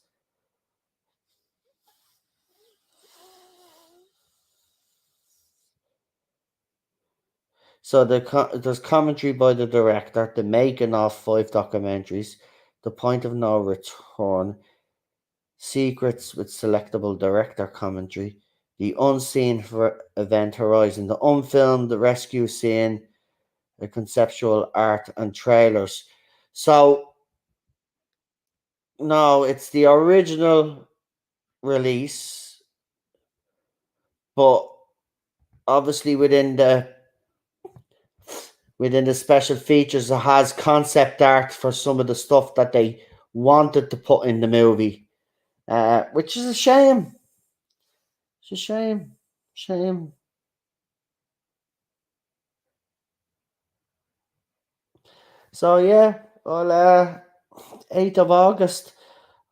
there's commentary by the director, the making of 5 documentaries, the point of no return, secrets with selectable director commentary, the unseen for event horizon, the unfilmed, the rescue scene, the conceptual art and trailers. So no, it's the original release, but obviously within the special features, it has concept art for some of the stuff that they wanted to put in the movie, which is a shame. It's a shame. Shame. So yeah, well, 8th of August.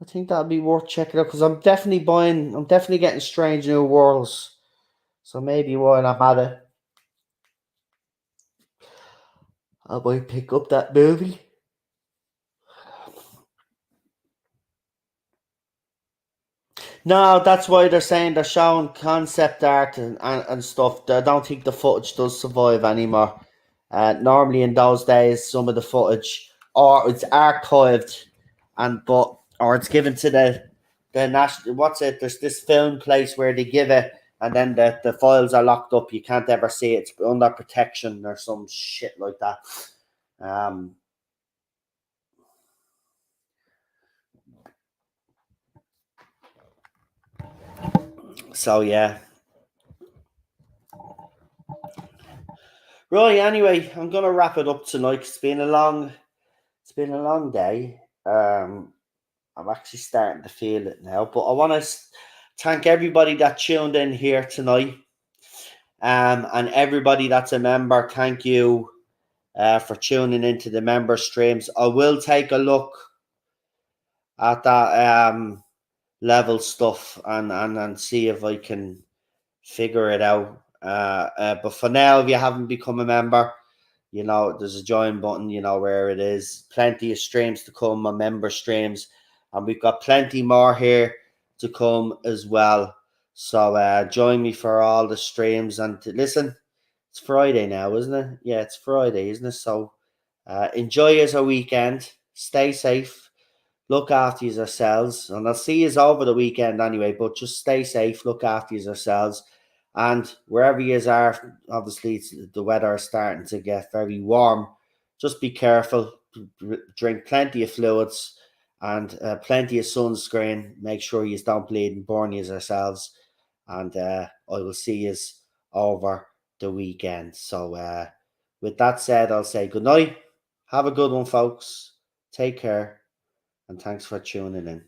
I think that'll be worth checking out, because I'm definitely buying. I'm definitely getting Strange New Worlds. So maybe while I'm at it, I might pick up that movie. No, that's why they're saying they're showing concept art and stuff. I don't think the footage does survive anymore. Normally in those days, some of the footage, or it's archived, or it's given to the national. What's it? There's this film place where they give it, and then the files are locked up. You can't ever see it. It's under protection or some shit like that. Um. So yeah. Right. Anyway, I'm gonna wrap it up tonight. It's been a long day. I'm actually starting to feel it now. But I want to thank everybody that tuned in here tonight. And everybody that's a member, thank you for tuning into the member streams. I will take a look at that level stuff and see if I can figure it out. But for now, if you haven't become a member, there's a join button, where it is. Plenty of streams to come, my member streams. And we've got plenty more here to come as well. So join me for all the streams. And listen, it's Friday now, isn't it? Yeah, it's Friday, isn't it? So enjoy your weekend. Stay safe. Look after yourselves. And I'll see you over the weekend anyway, but just stay safe. Look after yourselves. And wherever you are, obviously the weather is starting to get very warm. Just be careful. Drink plenty of fluids and plenty of sunscreen. Make sure you don't bleed and burn yourselves. And I will see you over the weekend. So, with that said, I'll say good night. Have a good one, folks. Take care. And thanks for tuning in.